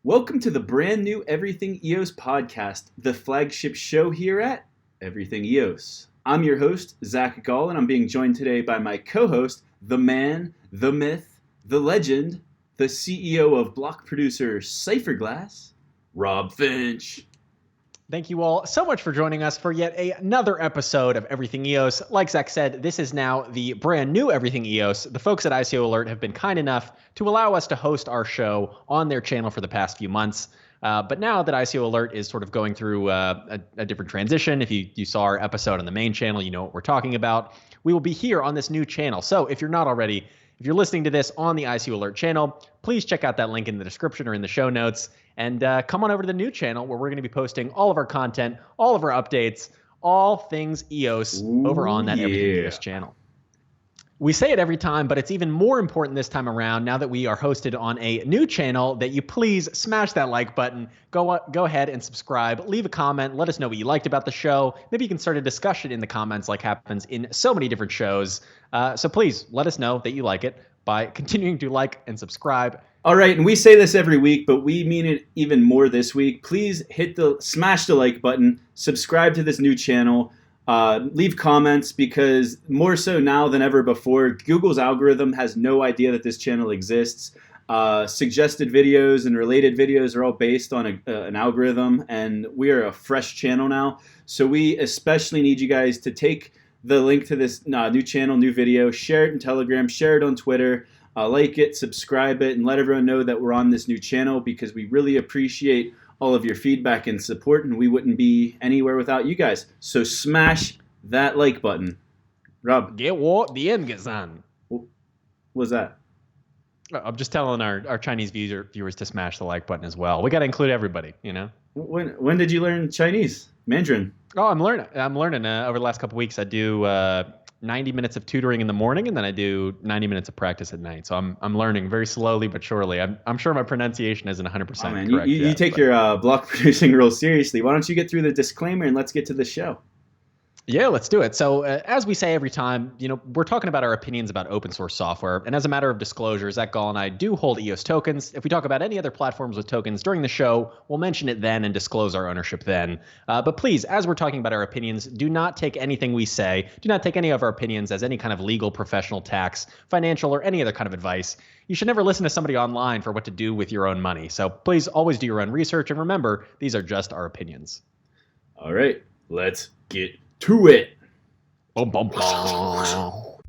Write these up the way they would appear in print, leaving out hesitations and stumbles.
Welcome to the brand new Everything EOS podcast, the flagship show here at Everything EOS. I'm your host, Zack Gall, and I'm being joined today by my co-host, the man, the myth, the legend, the CEO of block producer Cypherglass, Rob Finch. Thank you all so much for joining us for yet another episode of Everything EOS. Like Zach said, this is now the brand new Everything EOS. The folks at EOSIO Alert have been kind enough to allow us to host our show on their channel for the past few months. But now that EOSIO Alert is sort of going through a different transition, if you saw our episode on the main channel, you know what we're talking about. We will be here on this new channel. So if you're not already, if you're listening to this on the EOSIO Alert channel, please check out that link in the description or in the show notes. And come on over to the new channel where we're going to be posting all of our content, all of our updates, all things EOS over on that Everything EOS channel. We say it every time, but it's even more important this time around now that we are hosted on a new channel that you please smash that like button, go ahead and subscribe, leave a comment, let us know what you liked about the show. Maybe you can start a discussion in the comments like happens in so many different shows. So please let us know that you like it by continuing to like and subscribe. All right, and we say this every week, but we mean it even more this week. Please smash the like button, subscribe to this new channel, leave comments, because more so now than ever before, Google's algorithm has no idea that this channel exists. Suggested videos and related videos are all based on an algorithm, and we are a fresh channel now. So we especially need you guys to take the link to this new channel, new video, share it in Telegram, share it on Twitter. Like it, subscribe it, and let everyone know that we're on this new channel, because we really appreciate all of your feedback and support, and we wouldn't be anywhere without you guys. So smash that like button. Rob. Get what? The end gets on. What was that? I'm just telling our Chinese viewers to smash the like button as well. We got to include everybody, you know? When did you learn Chinese? Mandarin? Oh, I'm learning. Over the last couple of weeks. I do 90 minutes of tutoring in the morning, and then I do 90 minutes of practice at night. So I'm learning very slowly but surely. I'm sure my pronunciation isn't 100% correct. You take your block producing role seriously. Why don't you get through the disclaimer and let's get to the show? Yeah, let's do it. So as we say every time, we're talking about our opinions about open source software. And as a matter of disclosure, Zack Gall and I do hold EOS tokens. If we talk about any other platforms with tokens during the show, we'll mention it then and disclose our ownership then. But please, as we're talking about our opinions, do not take anything we say, do not take any of our opinions as any kind of legal, professional, tax, financial, or any other kind of advice. You should never listen to somebody online for what to do with your own money. So please always do your own research. And remember, these are just our opinions. All right, let's get to it. Boom, boom, boom. All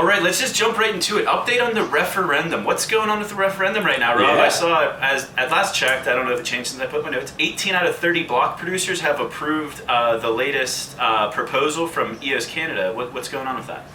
right, let's just jump right into it. Update on the referendum. What's going on with the referendum right now, Rob? Yeah. I saw, as at last checked, I don't know if it changed since I put my notes, 18 out of 30 block producers have approved the latest proposal from EOS Canada. What's going on with that?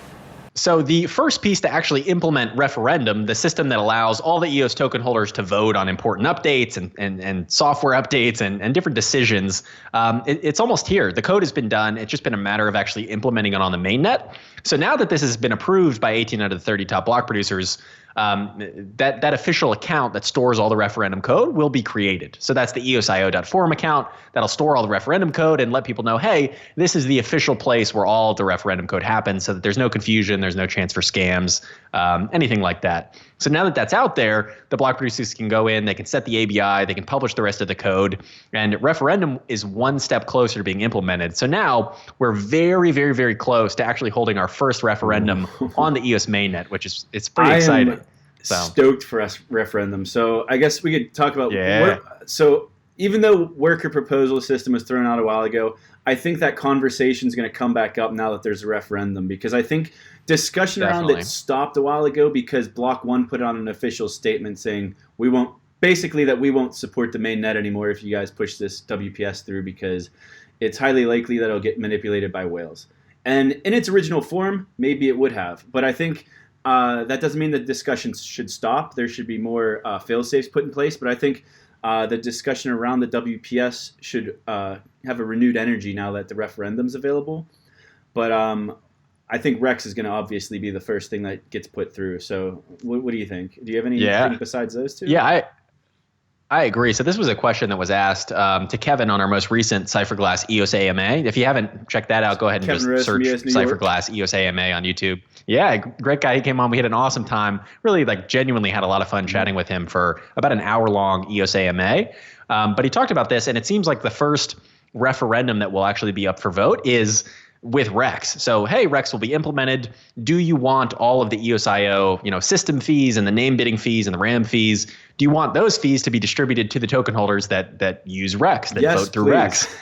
So the first piece to actually implement Referendum, the system that allows all the EOS token holders to vote on important updates and software updates and different decisions, it's almost here. The code has been done. It's just been a matter of actually implementing it on the mainnet. So now that this has been approved by 18 out of the 30 top block producers, that official account that stores all the referendum code will be created. So that's the EOSIO.forum account that'll store all the referendum code and let people know, hey, this is the official place where all the referendum code happens, so that there's no confusion, there's no chance for scams, anything like that. So now that that's out there, the block producers can go in, they can set the ABI, they can publish the rest of the code, and Referendum is one step closer to being implemented. So now we're very, very, very close to actually holding our first referendum on the EOS mainnet, which is it's pretty exciting. Stoked for us referendum. So I guess we could talk about so even though worker proposal system was thrown out a while ago, I think that conversation is going to come back up now that there's a referendum, because I think discussion around it stopped a while ago because Block 1 put out an official statement saying we won't support the mainnet anymore if you guys push this WPS through, because it's highly likely that it'll get manipulated by whales. And in its original form, maybe it would have, but I think that doesn't mean that discussions should stop. There should be more fail-safes put in place, but I think the discussion around the WPS should have a renewed energy now that the referendum's available. But I think Rex is going to obviously be the first thing that gets put through. So what do you think? Do you have anything besides those two? Yeah, I agree. So this was a question that was asked to Kevin on our most recent Cypherglass EOS AMA. If you haven't checked that out, go ahead and Kevin just search Cypherglass EOS AMA on YouTube. Yeah, great guy. He came on. We had an awesome time. Really, genuinely had a lot of fun chatting with him for about an hour-long EOS AMA. But he talked about this, and it seems like the first referendum that will actually be up for vote is with Rex. So, hey, Rex will be implemented. Do you want all of the EOSIO, system fees and the name bidding fees and the RAM fees? Do you want those fees to be distributed to the token holders that use Rex, that vote through Rex?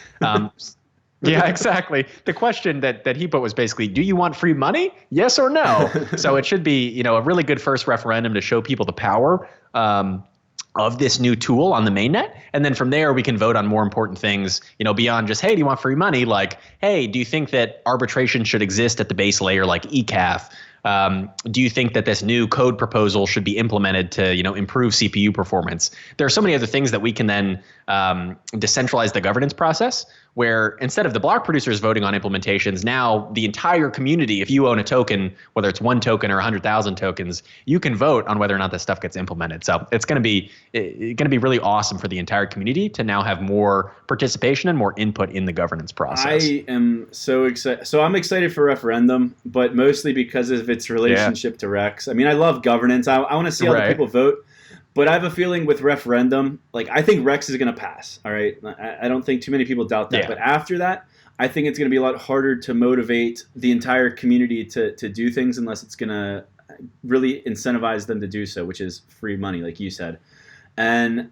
Yeah, exactly. The question that he put was basically, do you want free money? Yes or no? So it should be, a really good first referendum to show people the power of this new tool on the mainnet. And then from there, we can vote on more important things, beyond just, hey, do you want free money? Like, hey, do you think that arbitration should exist at the base layer like ECAF? Do you think that this new code proposal should be implemented to, improve CPU performance? There are so many other things that we can then decentralize the governance process, where instead of the block producers voting on implementations, now the entire community, if you own a token, whether it's 1 token or 100,000 tokens, you can vote on whether or not this stuff gets implemented. So it's going to be really awesome for the entire community to now have more participation and more input in the governance process. I am so excited. So I'm excited for referendum, but mostly because of its relationship to Rex. I mean, I love governance. I want to see how the people vote. But I have a feeling with referendum, I think Rex is going to pass. All right. I don't think too many people doubt that. Yeah. But after that, I think it's going to be a lot harder to motivate the entire community to do things unless it's going to really incentivize them to do so, which is free money, like you said. And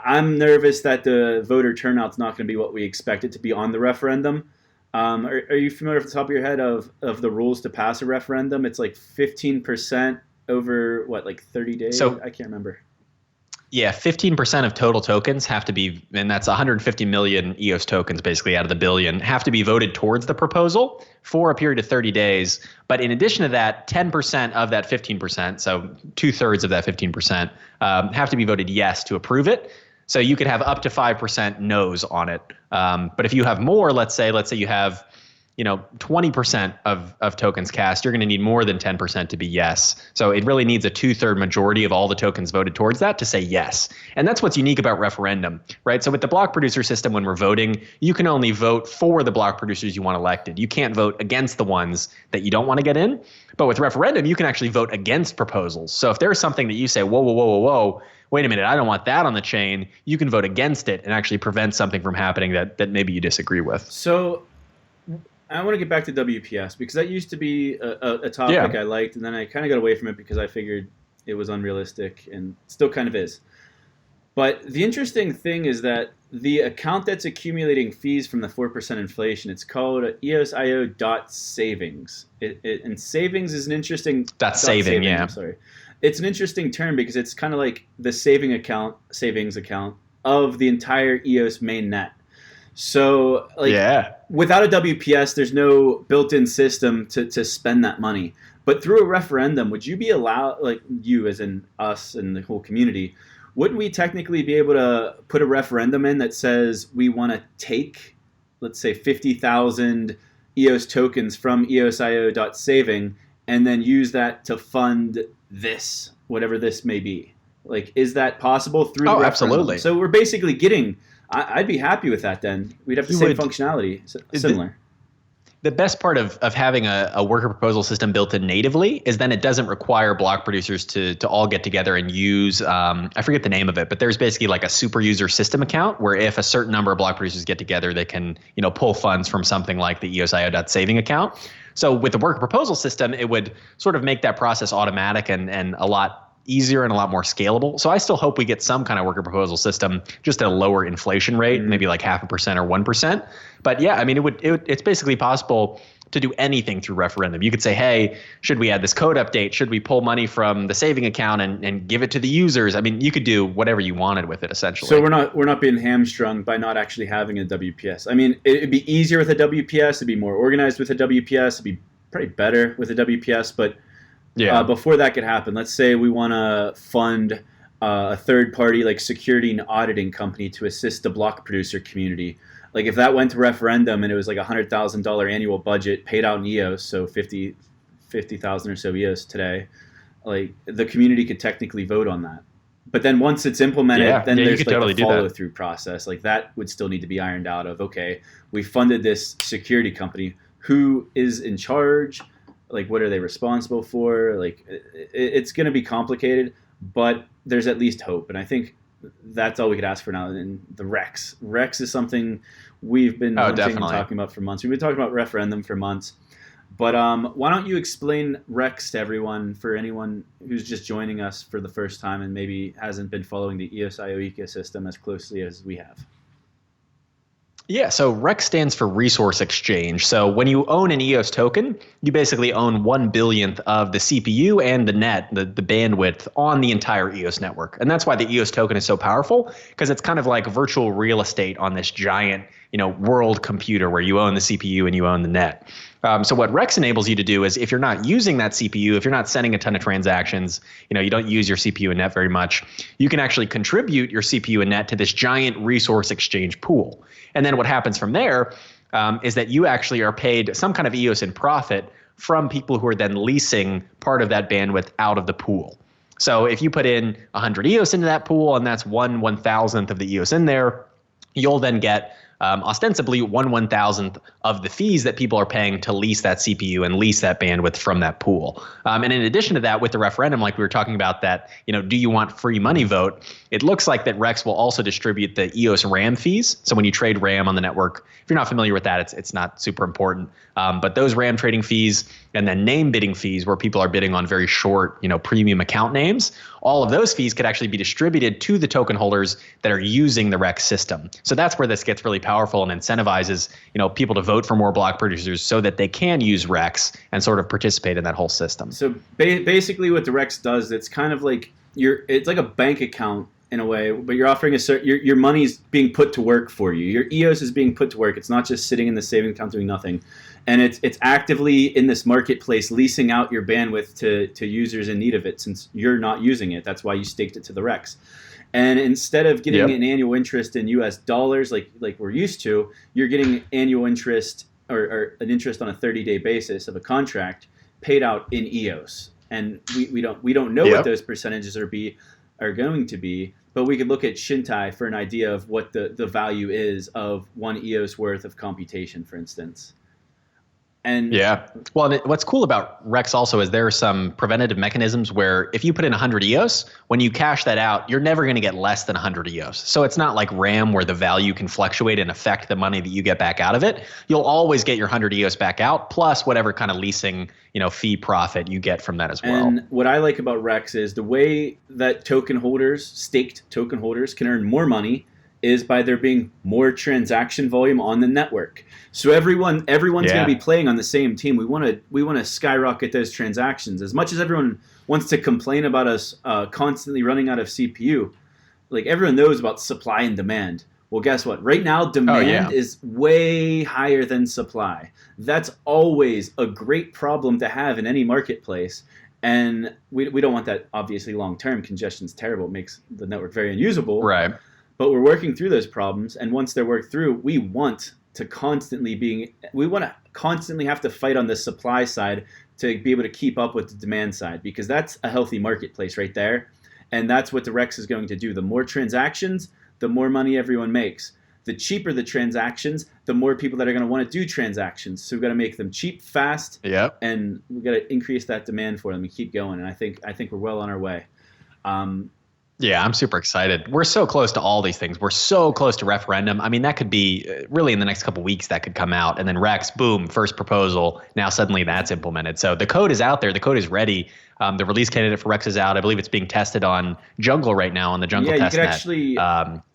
I'm nervous that the voter turnout's not going to be what we expect it to be on the referendum. Are you familiar off the top of your head of the rules to pass a referendum? It's 15%. Over 30 days? So, I can't remember. Yeah, 15% of total tokens have to be, and that's 150 million EOS tokens basically out of the billion, have to be voted towards the proposal for a period of 30 days. But in addition to that, 10% of that 15%, so 2/3 of that 15%, have to be voted yes to approve it. So you could have up to 5% no's on it. But if you have more, let's say you have 20% of tokens cast, you're going to need more than 10% to be yes. So it really needs a 2/3 majority of all the tokens voted towards that to say yes. And that's what's unique about referendum, right? So with the block producer system, when we're voting, you can only vote for the block producers you want elected. You can't vote against the ones that you don't want to get in. But with referendum, you can actually vote against proposals. So if there's something that you say, whoa, wait a minute, I don't want that on the chain, you can vote against it and actually prevent something from happening that maybe you disagree with. So I want to get back to WPS because that used to be a topic I liked, and then I kind of got away from it because I figured it was unrealistic and still kind of is. But the interesting thing is that the account that's accumulating fees from the 4% inflation, it's called EOSIO.savings. And savings is an interesting... saving, yeah. I'm sorry. It's an interesting term because it's kind of like the savings account of the entire EOS mainnet. So, without a WPS, there's no built-in system to spend that money. But through a referendum, would you be allowed, you as in us and the whole community, wouldn't we technically be able to put a referendum in that says we want to take, let's say, 50,000 EOS tokens from EOSIO.saving and then use that to fund this, whatever this may be? Is that possible through the referendum? Absolutely. So we're basically getting... I'd be happy with that then. We'd have the same functionality, similar. The best part of having a worker proposal system built in natively is then it doesn't require block producers to all get together and use, I forget the name of it, but there's basically a super user system account where if a certain number of block producers get together, they can pull funds from something like the EOSIO.saving account. So with the worker proposal system, it would sort of make that process automatic and a lot easier and a lot more scalable. So I still hope we get some kind of worker proposal system just at a lower inflation rate, maybe 0.5% or 1%. But yeah, I mean, it's basically possible to do anything through referendum. You could say, hey, should we add this code update? Should we pull money from the saving account and give it to the users? I mean, you could do whatever you wanted with it, essentially. So we're not being hamstrung by not actually having a WPS. I mean, it'd be easier with a WPS. It'd be more organized with a WPS. It'd be probably better with a WPS, but before that could happen, let's say we want to fund a third-party security and auditing company to assist the block producer community. If that went to referendum and it was $100,000 annual budget paid out in EOS, so 50,000 or so EOS today, the community could technically vote on that. But then once it's implemented, then there's like totally the follow-through process. Like that would still need to be ironed out of, okay, we funded this security company. Who is in charge? Like, what are they responsible for? Like, it's going to be complicated, but there's at least hope. And I think that's all we could ask for now. And the Rex. Rex is something we've been talking about for months. We've been talking about Referendum for months. But why don't you explain Rex to everyone, for anyone who's just joining us for the first time and maybe hasn't been following the EOSIO ecosystem as closely as we have? Yeah, so REX stands for Resource Exchange. So when you own an EOS token, you basically own 1/1000th of the CPU and the net, the bandwidth on the entire EOS network. And that's why the EOS token is so powerful, because it's kind of like virtual real estate on this giant, world computer where you own the CPU and you own the net. So what REX enables you to do is, if you're not using that CPU, if you're not sending a ton of transactions, you don't use your CPU and net very much, you can actually contribute your CPU and net to this giant resource exchange pool. And then what happens from there is that you actually are paid some kind of EOS in profit from people who are then leasing part of that bandwidth out of the pool. So if you put in 100 EOS into that pool, and that's 1/1000th of the EOS in there, you'll then get ostensibly 1/1000th of the fees that people are paying to lease that CPU and lease that bandwidth from that pool. And in addition to that, with the referendum, like we were talking about, that, do you want free money vote? It looks like that REX will also distribute the EOS RAM fees. So when you trade RAM on the network, if you're not familiar with that, it's not super important. But those RAM trading fees, and then name bidding fees, where people are bidding on very short, premium account names, all of those fees could actually be distributed to the token holders that are using the REX system. So that's where this gets really powerful and incentivizes, people to vote for more block producers so that they can use REX and sort of participate in that whole system. So basically what the REX does, it's kind of like it's like a bank account in a way, but you're offering your money's being put to work for you. Your EOS is being put to work. It's not just sitting in the savings account doing nothing. And it's actively in this marketplace leasing out your bandwidth to users in need of it, since you're not using it. That's why you staked it to the REX. And instead of getting an annual interest in US dollars like we're used to, you're getting annual interest or an interest on a 30-day basis of a contract paid out in EOS. And we don't know what those percentages are going to be, but we could look at Chintai for an idea of what the value is of 1 EOS worth of computation, for instance. And well, what's cool about REX also is there are some preventative mechanisms where if you put in 100 EOS, when you cash that out, you're never going to get less than 100 EOS. So it's not like RAM where the value can fluctuate and affect the money that you get back out of it. You'll always get your 100 EOS back out, plus whatever kind of leasing, fee profit you get from that as well. And what I like about REX is the way that staked token holders can earn more money is by there being more transaction volume on the network. So everyone's going to be playing on the same team. We want to skyrocket those transactions. As much as everyone wants to complain about us constantly running out of CPU, like everyone knows about supply and demand. Well, guess what? Right now, demand is way higher than supply. That's always a great problem to have in any marketplace. And we don't want that, obviously, long-term. Congestion's terrible. It makes the network very unusable. Right. But we're working through those problems, and once they're worked through, we want to constantly have to fight on the supply side to be able to keep up with the demand side, because that's a healthy marketplace right there, and that's what the REX is going to do. The more transactions, the more money everyone makes. The cheaper the transactions, the more people that are going to want to do transactions. So we've got to make them cheap, fast, and we've got to increase that demand for them and keep going. And I think we're well on our way. Yeah, I'm super excited. We're so close to all these things. We're so close to referendum. I mean, that could be really in the next couple of weeks that could come out. And then REX, boom, first proposal. Now suddenly that's implemented. So the code is out there. The code is ready. The release candidate for REX is out. I believe it's being tested on Jungle right now on the Jungle Testnet. Yeah, you could actually...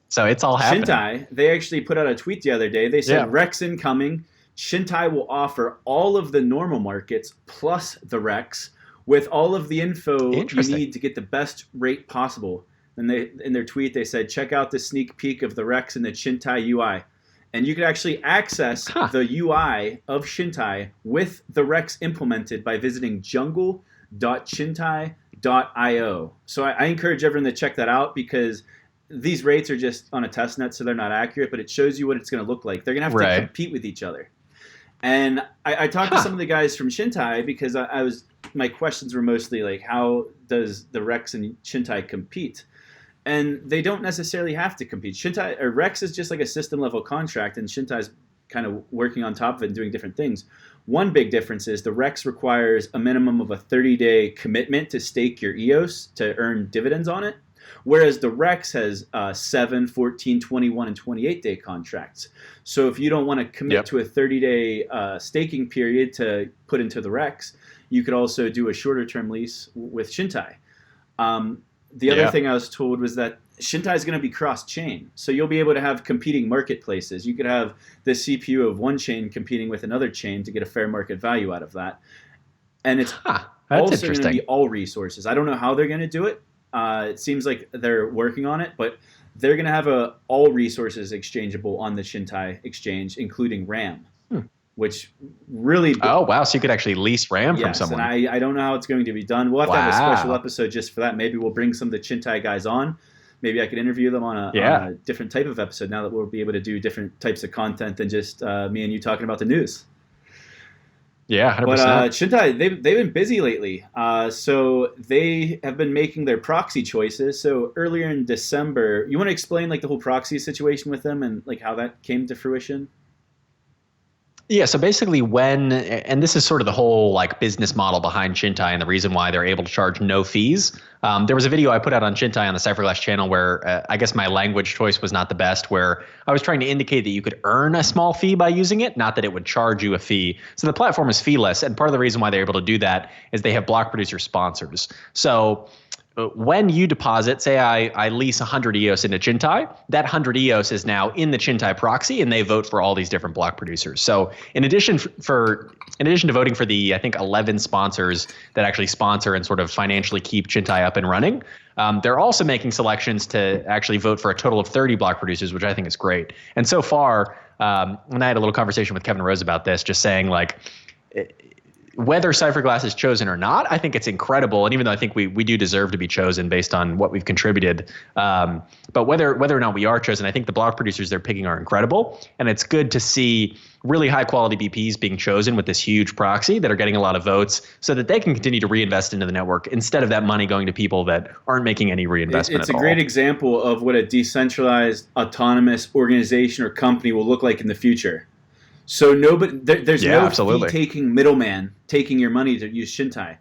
so it's all happening. Chintai, they actually put out a tweet the other day. They said REX incoming. Chintai will offer all of the normal markets plus the REX with all of the info you need to get the best rate possible. And in their tweet, they said, check out the sneak peek of the REX and the Chintai UI. And you could actually access the UI of Chintai with the REX implemented by visiting jungle.chintai.io. So I encourage everyone to check that out, because these rates are just on a testnet, so they're not accurate, but it shows you what it's going to look like. They're going to have to compete with each other. And I talked to some of the guys from Chintai, because my questions were mostly like, how does the REX and Chintai compete? And they don't necessarily have to compete. Chintai or Rex is just like a system level contract, and Chintai's kind of working on top of it and doing different things. One big difference is the Rex requires a minimum of a 30-day commitment to stake your EOS to earn dividends on it, whereas the Rex has 7, 14, 21, and 28-day contracts. So if you don't want to commit to a 30-day staking period to put into the Rex, you could also do a shorter-term lease with Chintai. The other thing I was told was that Chintai is going to be cross-chain. So you'll be able to have competing marketplaces. You could have the CPU of one chain competing with another chain to get a fair market value out of that. And it's also going to be all resources. I don't know how they're going to do it. It seems like they're working on it, but they're going to have all resources exchangeable on the Chintai exchange, including RAM. Which really... Oh, wow. So you could actually lease RAM from someone. And I don't know how it's going to be done. We'll have to have a special episode just for that. Maybe we'll bring some of the Chintai guys on. Maybe I could interview them on a different type of episode now that we'll be able to do different types of content than just me and you talking about the news. Yeah, 100%. But Chintai, they've been busy lately. So they have been making their proxy choices. So earlier in December, you want to explain like the whole proxy situation with them and like how that came to fruition? Yeah, so basically and this is sort of the whole like business model behind Chintai and the reason why they're able to charge no fees. There was a video I put out on Chintai on the Cypherglass channel where I guess my language choice was not the best, where I was trying to indicate that you could earn a small fee by using it, not that it would charge you a fee. So the platform is feeless, and part of the reason why they're able to do that is they have block producer sponsors. So when you deposit, say I lease 100 EOS into Chintai, that 100 EOS is now in the Chintai proxy, and they vote for all these different block producers. So in addition to voting for the, I think, 11 sponsors that actually sponsor and sort of financially keep Chintai up and running, they're also making selections to actually vote for a total of 30 block producers, which I think is great. And so far, and I had a little conversation with Kevin Rose about this, just saying like, whether Cypherglass is chosen or not, I think it's incredible. And even though I think we do deserve to be chosen based on what we've contributed, but whether or not we are chosen, I think the block producers they're picking are incredible. And it's good to see really high quality BPs being chosen with this huge proxy that are getting a lot of votes so that they can continue to reinvest into the network instead of that money going to people that aren't making any reinvestment at all. It's a great example of what a decentralized autonomous organization or company will look like in the future. So there's no fee-taking middleman taking your money to use Chintai.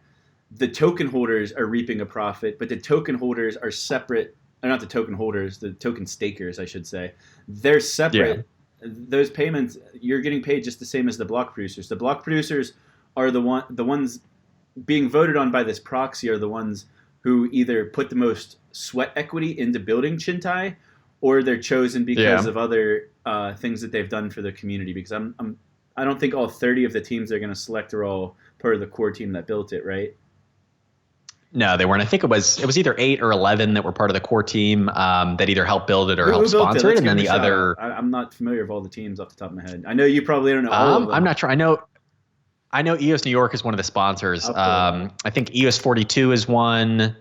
The token holders are reaping a profit, but the token holders are separate. Or not the token holders, the token stakers, I should say. They're separate. Yeah. Those payments, you're getting paid just the same as the block producers. The block producers are the ones being voted on by this proxy are the ones who either put the most sweat equity into building Chintai, or they're chosen because of other things that they've done for the community. Because I don't think all 30 of the teams they're going to select are all part of the core team that built it, right? No, they weren't. I think it was either 8 or 11 that were part of the core team that either helped build it or helped sponsor it, and then the other. I'm not familiar with all the teams off the top of my head. I know you probably don't know all of them. I'm not sure. I know EOS New York is one of the sponsors. I think EOS 42 is one.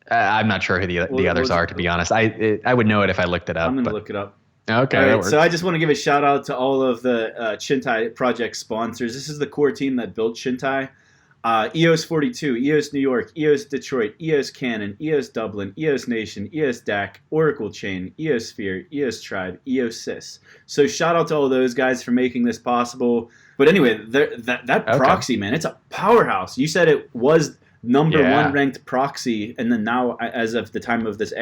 I'm not sure who the others are, to be honest. I would know it if I looked it up. I'm going to look it up. Okay. All right, so I just want to give a shout out to all of the Chintai project sponsors. This is the core team that built Chintai. EOS 42, EOS New York, EOS Detroit, EOS Canon, EOS Dublin, EOS Nation, EOS DAC, Oracle Chain, EOSphere, EOS Tribe, EOSys. So shout out to all those guys for making this possible. But anyway, that proxy, man, it's a powerhouse. You said it was number one ranked proxy, and then now, as of the time of this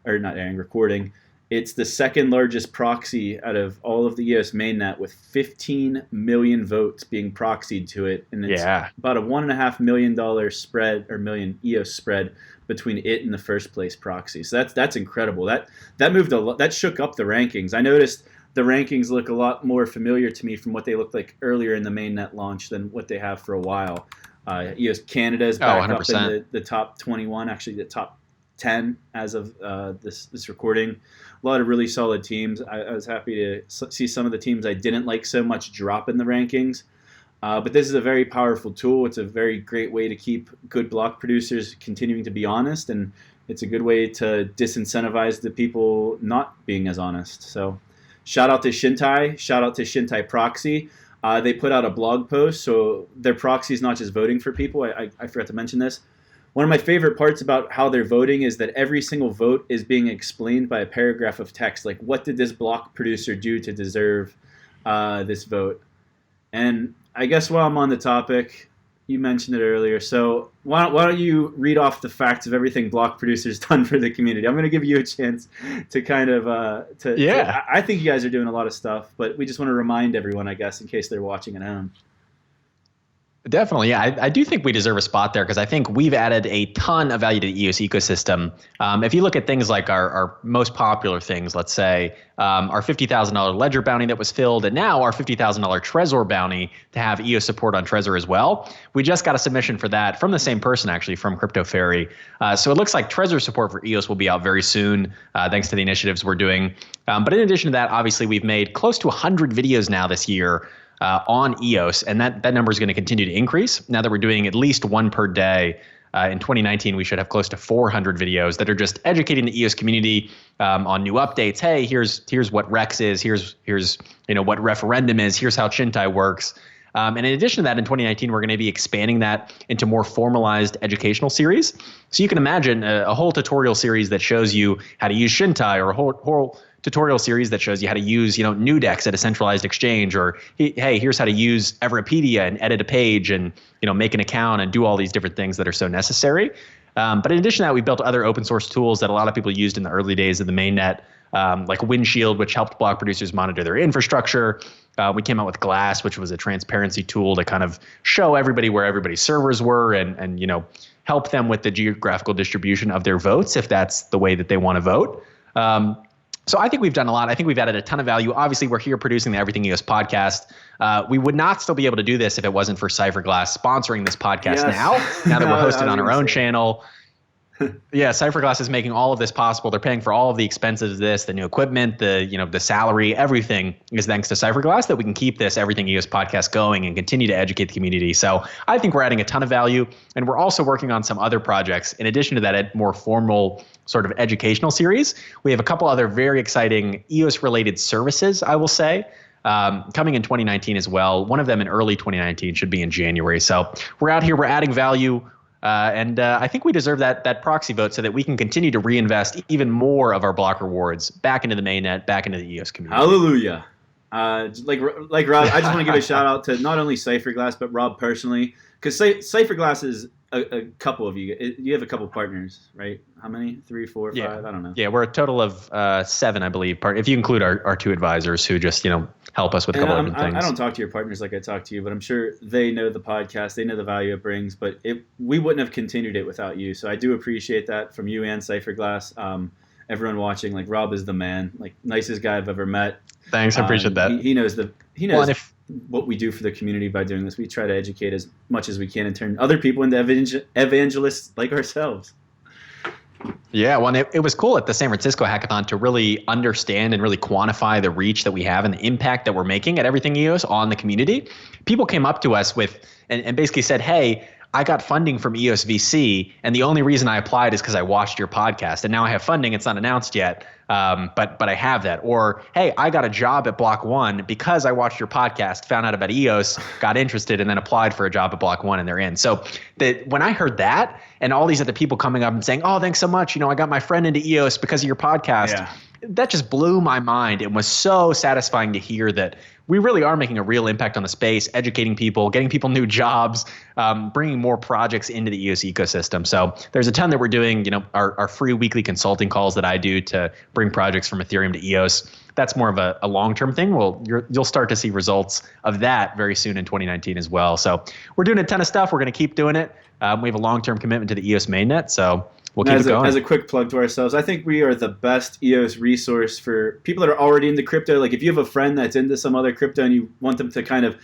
recording, it's the second largest proxy out of all of the EOS mainnet, with 15 million votes being proxied to it, and it's about a $1.5 million spread, or million EOS spread, between it and the first place proxy. So that's incredible. That moved a lot. That shook up the rankings. I noticed the rankings look a lot more familiar to me from what they looked like earlier in the mainnet launch than what they have for a while. EOS Canada is back up in the top 21, actually the top 10 as of this recording. A lot of really solid teams. I was happy to see some of the teams I didn't like so much drop in the rankings. But this is a very powerful tool. It's a very great way to keep good block producers continuing to be honest, and it's a good way to disincentivize the people not being as honest. So shout out to Chintai. Shout out to Chintai Proxy. They put out a blog post, so their proxy is not just voting for people. I forgot to mention this. one of my favorite parts about how they're voting is that every single vote is being explained by a paragraph of text. Like, what did this block producer do to deserve this vote? And I guess while I'm on the topic, you mentioned it earlier. So why don't you read off the facts of everything block producers done for the community? I'm going to give you a chance to kind of I think you guys are doing a lot of stuff, but we just want to remind everyone, I guess, in case they're watching at home. Definitely, yeah. I do think we deserve a spot there because I think we've added a ton of value to the EOS ecosystem. If you look at things like our most popular things, let's say our $50,000 Ledger bounty that was filled, and now our $50,000 Trezor bounty to have EOS support on Trezor as well. We just got a submission for that from the same person, actually, from Crypto Fairy. So it looks like Trezor support for EOS will be out very soon, thanks to the initiatives we're doing. But in addition to that, obviously, we've made close to 100 videos now this year on EOS, and that number is going to continue to increase. Now that we're doing at least one per day, in 2019, we should have close to 400 videos that are just educating the EOS community on new updates. Hey, here's what Rex is. Here's what Referendum is. Here's how Chintai works. And in addition to that, in 2019, we're going to be expanding that into more formalized educational series. So you can imagine a whole tutorial series that shows you how to use Chintai, or a whole tutorial series that shows you how to use, Nudex at a centralized exchange, or hey, here's how to use Everipedia and edit a page and, make an account and do all these different things that are so necessary. But in addition to that, we built other open source tools that a lot of people used in the early days of the mainnet, like Windshield, which helped block producers monitor their infrastructure. We came out with Glass, which was a transparency tool to kind of show everybody where everybody's servers were and help them with the geographical distribution of their votes if that's the way that they want to vote. So I think we've done a lot. I think we've added a ton of value. Obviously, we're here producing the Everything EOS podcast. We would not still be able to do this if it wasn't for Cypherglass sponsoring this podcast now that we're hosted on our own channel. Yeah, Cypherglass is making all of this possible. They're paying for all of the expenses of this, the new equipment, the salary, everything is thanks to Cypherglass that we can keep this Everything EOS podcast going and continue to educate the community. So I think we're adding a ton of value, and we're also working on some other projects. In addition to that, more formal sort of educational series, we have a couple other very exciting EOS-related services, I will say, coming in 2019 as well. One of them in early 2019 should be in January. So we're out here, we're adding value. And I think we deserve that proxy vote so that we can continue to reinvest even more of our block rewards back into the mainnet, back into the EOS community. Hallelujah. Like Rob, I just want to give a shout out to not only Cypherglass, but Rob personally, because Cypherglass is a couple of you. You have a couple partners, right? How many? 3, 4, 5? I don't know. Yeah, we're a total of 7, I believe. If you include our 2 advisors who just help us with a couple different things. I don't talk to your partners like I talk to you, but I'm sure they know the podcast, they know the value it brings. But we wouldn't have continued it without you. So I do appreciate that from you and Cypherglass. Everyone watching, like, Rob is the man, like, nicest guy I've ever met. Thanks, I appreciate that. He knows what we do for the community by doing this. We try to educate as much as we can and turn other people into evangelists like ourselves. Yeah, well, it was cool at the San Francisco Hackathon to really understand and really quantify the reach that we have and the impact that we're making at Everything EOS on the community. People came up to us with and basically said, hey, I got funding from EOS VC, and the only reason I applied is because I watched your podcast, and now I have funding. It's not announced yet, but I have that. Or, hey, I got a job at Block One because I watched your podcast, found out about EOS, got interested, and then applied for a job at Block One, and they're in. So when I heard that, and all these other people coming up and saying, oh, thanks so much, I got my friend into EOS because of your podcast, that just blew my mind. It was so satisfying to hear that we really are making a real impact on the space, educating people, getting people new jobs, bringing more projects into the EOS ecosystem. So there's a ton that we're doing. Our free weekly consulting calls that I do to bring projects from Ethereum to EOS. That's more of a long-term thing. Well, you'll start to see results of that very soon in 2019 as well. So we're doing a ton of stuff. We're going to keep doing it. We have a long-term commitment to the EOS mainnet. So we'll keep it going. As a quick plug to ourselves, I think we are the best EOS resource for people that are already into crypto. Like, if you have a friend that's into some other crypto and you want them to kind of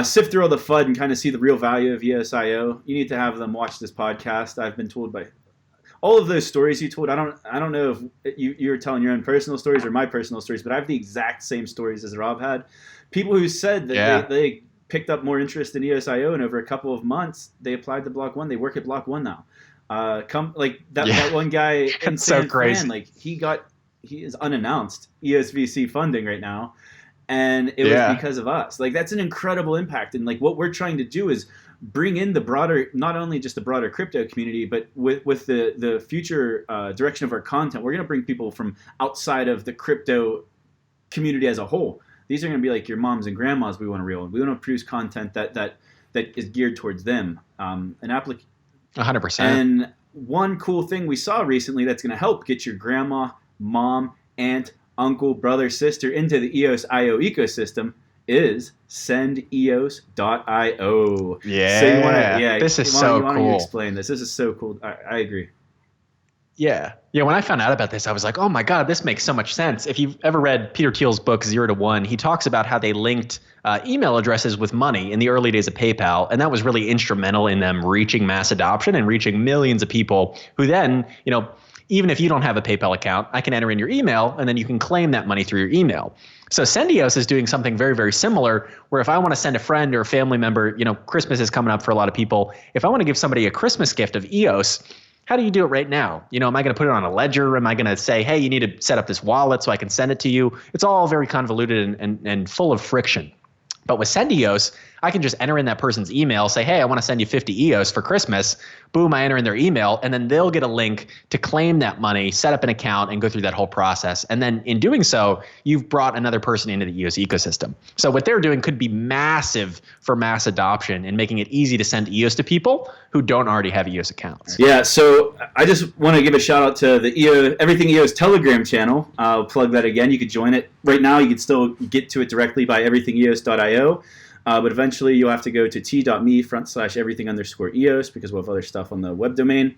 sift through all the FUD and kind of see the real value of EOSIO, you need to have them watch this podcast. I've been told by all of those stories you told. I don't know if you're telling your own personal stories or my personal stories, but I have the exact same stories as Rob had. People who said that they picked up more interest in EOSIO, and over a couple of months they applied to Block One. They work at Block One now. That one guy in San Fran, like, he is unannounced EOS VC funding right now, and it was because of us. Like, that's an incredible impact. And like, what we're trying to do is bring in the broader, not only just the broader crypto community, but with the future direction of our content, we're going to bring people from outside of the crypto community as a whole. These are going to be like your moms and grandmas we want to reel in. We want to produce content that is geared towards them. 100%. And one cool thing we saw recently that's going to help get your grandma, mom, aunt, uncle, brother, sister into the EOSIO ecosystem is SendEOS.io. Yeah. So this is so cool. Why don't you explain this? This is so cool. I agree. Yeah. When I found out about this, I was like, oh my God, this makes so much sense. If you've ever read Peter Thiel's book, 0 to 1, he talks about how they linked email addresses with money in the early days of PayPal. And that was really instrumental in them reaching mass adoption and reaching millions of people who then, even if you don't have a PayPal account, I can enter in your email and then you can claim that money through your email. So SendEOS is doing something very, very similar where if I want to send a friend or a family member, Christmas is coming up for a lot of people. If I want to give somebody a Christmas gift of EOS, how do you do it right now? Am I going to put it on a ledger? Am I going to say, hey, you need to set up this wallet so I can send it to you? It's all very convoluted and full of friction. But with SendEOS, I can just enter in that person's email, say, hey, I want to send you 50 EOS for Christmas. Boom, I enter in their email, and then they'll get a link to claim that money, set up an account, and go through that whole process. And then in doing so, you've brought another person into the EOS ecosystem. So what they're doing could be massive for mass adoption and making it easy to send EOS to people who don't already have EOS accounts. Yeah, so I just want to give a shout out to the Everything EOS Telegram channel. I'll plug that again. You could join it. Right now, you can still get to it directly by everythingeos.io. But eventually you'll have to go to t.me/everything_EOS because we'll have other stuff on the web domain.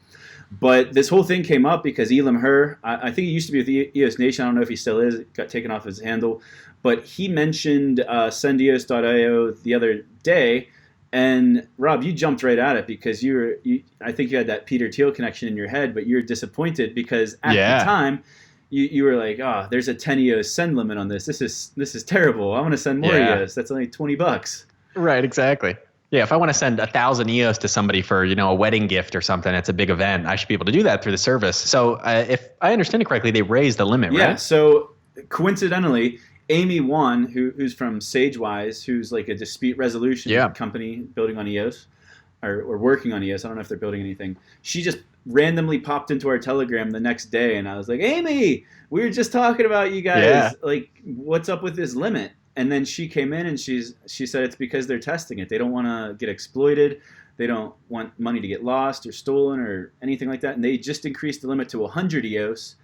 But this whole thing came up because Elam Her, I think he used to be with EOS Nation. I don't know if he still is. It got taken off his handle. But he mentioned SendEOS.io the other day. And Rob, you jumped right at it because I think you had that Peter Thiel connection in your head, but you were disappointed because at the time you were like, there's a 10 EOS send limit on this. This is terrible. I want to send more EOS. That's only $20. Right, exactly. Yeah, if I want to send 1,000 EOS to somebody for a wedding gift or something, it's a big event. I should be able to do that through the service. So if I understand it correctly, they raised the limit, right? Yeah. So coincidentally, Amy Wan, who's from SageWise, who's like a dispute resolution company building on EOS or working on EOS. I don't know if they're building anything. She just randomly popped into our Telegram the next day, and I was like, Amy, we were just talking about you guys. Yeah. Like, what's up with this limit? And then she came in and she said it's because they're testing it. They don't want to get exploited. They don't want money to get lost or stolen or anything like that. And they just increased the limit to 100 EOS.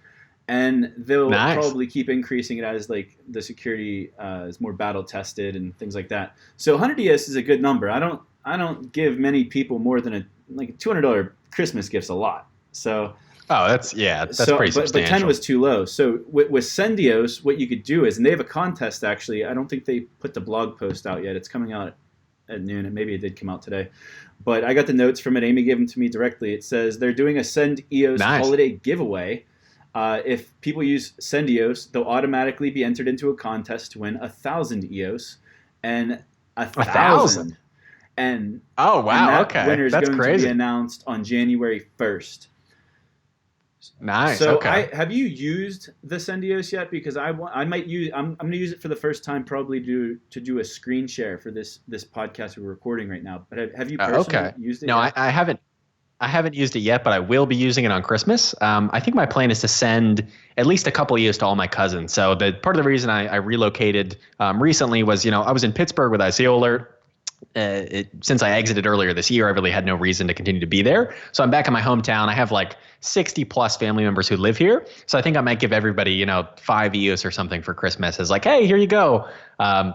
And they'll probably keep increasing it as like the security is more battle tested and things like that. So 100 EOS is a good number. I don't give many people more than a $200 Christmas gift's a lot. So that's pretty substantial. But 10 was too low. So with SendEOS, what you could do is, and they have a contest actually. I don't think they put the blog post out yet. It's coming out at noon, and maybe it did come out today. But I got the notes from it. Amy gave them to me directly. It says they're doing a SendEOS holiday giveaway. If people use SendEOS, they'll automatically be entered into a contest to win 1,000 EOS and 1,000. And oh wow, and that winner is going to be announced on January 1st. Nice. So have you used the SendEOS yet? Because I might use. I'm going to use it for the first time, probably to do a screen share for this podcast we're recording right now. But have you personally used it? No, yet? I haven't. I haven't used it yet, but I will be using it on Christmas. I think my plan is to send at least a couple EOS to all my cousins. So the part of the reason I relocated recently was, I was in Pittsburgh with ICO Alert. Since I exited earlier this year, I really had no reason to continue to be there. So I'm back in my hometown. I have like 60 plus family members who live here. So I think I might give everybody, 5 EOS or something for Christmas as like, hey, here you go.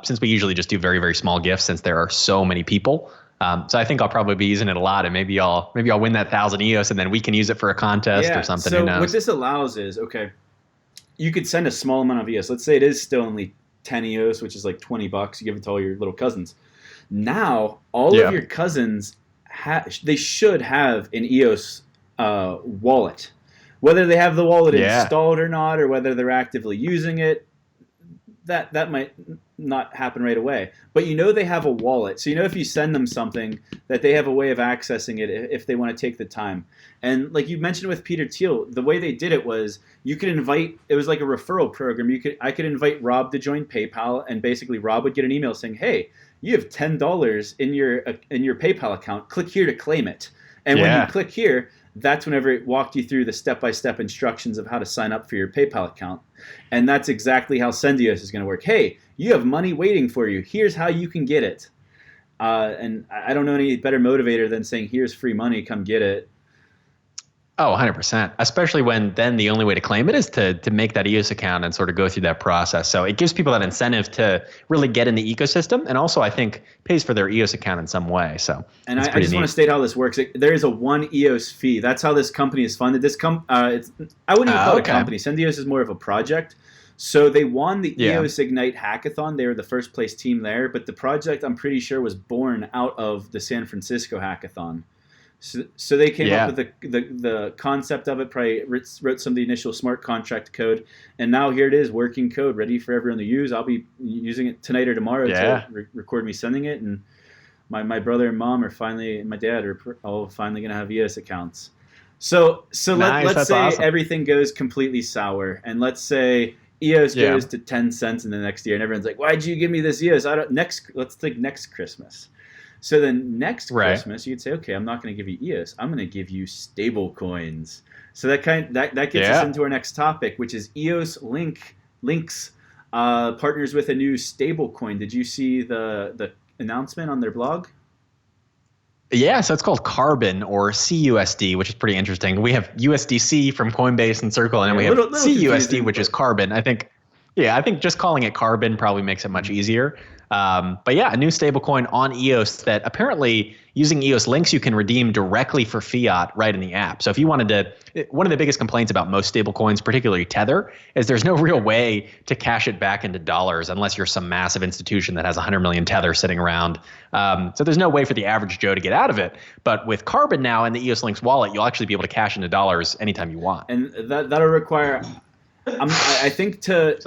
Since we usually just do very, very small gifts since there are so many people. So I think I'll probably be using it a lot, and maybe I'll win that 1,000 EOS, and then we can use it for a contest or something. So what this allows is, you could send a small amount of EOS. Let's say it is still only 10 EOS, which is like $20. You give it to all your little cousins. Now all of your cousins they should have an EOS wallet, whether they have the wallet installed or not, or whether they're actively using it. That might not happen right away, but they have a wallet. So if you send them something, that they have a way of accessing it if they want to take the time. And like you mentioned with Peter Thiel, the way they did it was you could invite. It was like a referral program. I could invite Rob to join PayPal, and basically Rob would get an email saying, "Hey, you have $10 in your PayPal account. Click here to claim it. And when you click here, that's whenever it walked you through the step-by-step instructions of how to sign up for your PayPal account. And that's exactly how SendEOS is going to work. Hey, you have money waiting for you. Here's how you can get it. And I don't know any better motivator than saying, here's free money, come get it. Oh, 100%. Especially when then the only way to claim it is to make that EOS account and sort of go through that process. So it gives people that incentive to really get in the ecosystem, and also I think pays for their EOS account in some way. So and I just want to state how this works. There is a 1 EOS fee. That's how this company is funded. I wouldn't even call it a company. SendEOS is more of a project. So they won the EOS Ignite hackathon. They were the first place team there, but the project I'm pretty sure was born out of the San Francisco hackathon. So they came up with the concept of it, probably wrote some of the initial smart contract code, and now here it is, working code, ready for everyone to use. I'll be using it tonight or tomorrow to record me sending it, and my brother and mom my dad are all finally going to have EOS accounts. So nice, let's say awesome. Everything goes completely sour, and let's say EOS goes to 10 cents in the next year, and everyone's like, why'd you give me this EOS? Let's think next Christmas. So then next Christmas, you'd say, okay, I'm not going to give you EOS. I'm going to give you Stablecoins. So that gets us into our next topic, which is EOS Lynx partners with a new stablecoin. Did you see the announcement on their blog? Yeah, so it's called Carbon or CUSD, which is pretty interesting. We have USDC from Coinbase and Circle, and then we have CUSD, which is Carbon. I think just calling it Carbon probably makes it much easier. But yeah, a new stablecoin on EOS that apparently using EOS Lynx, you can redeem directly for fiat right in the app. So if you wanted to, one of the biggest complaints about most stablecoins, particularly Tether, is there's no real way to cash it back into dollars unless you're some massive institution that has 100 million Tether sitting around. So there's no way for the average Joe to get out of it. But with Carbon now and the EOS Lynx wallet, you'll actually be able to cash into dollars anytime you want. And that'll require, I think to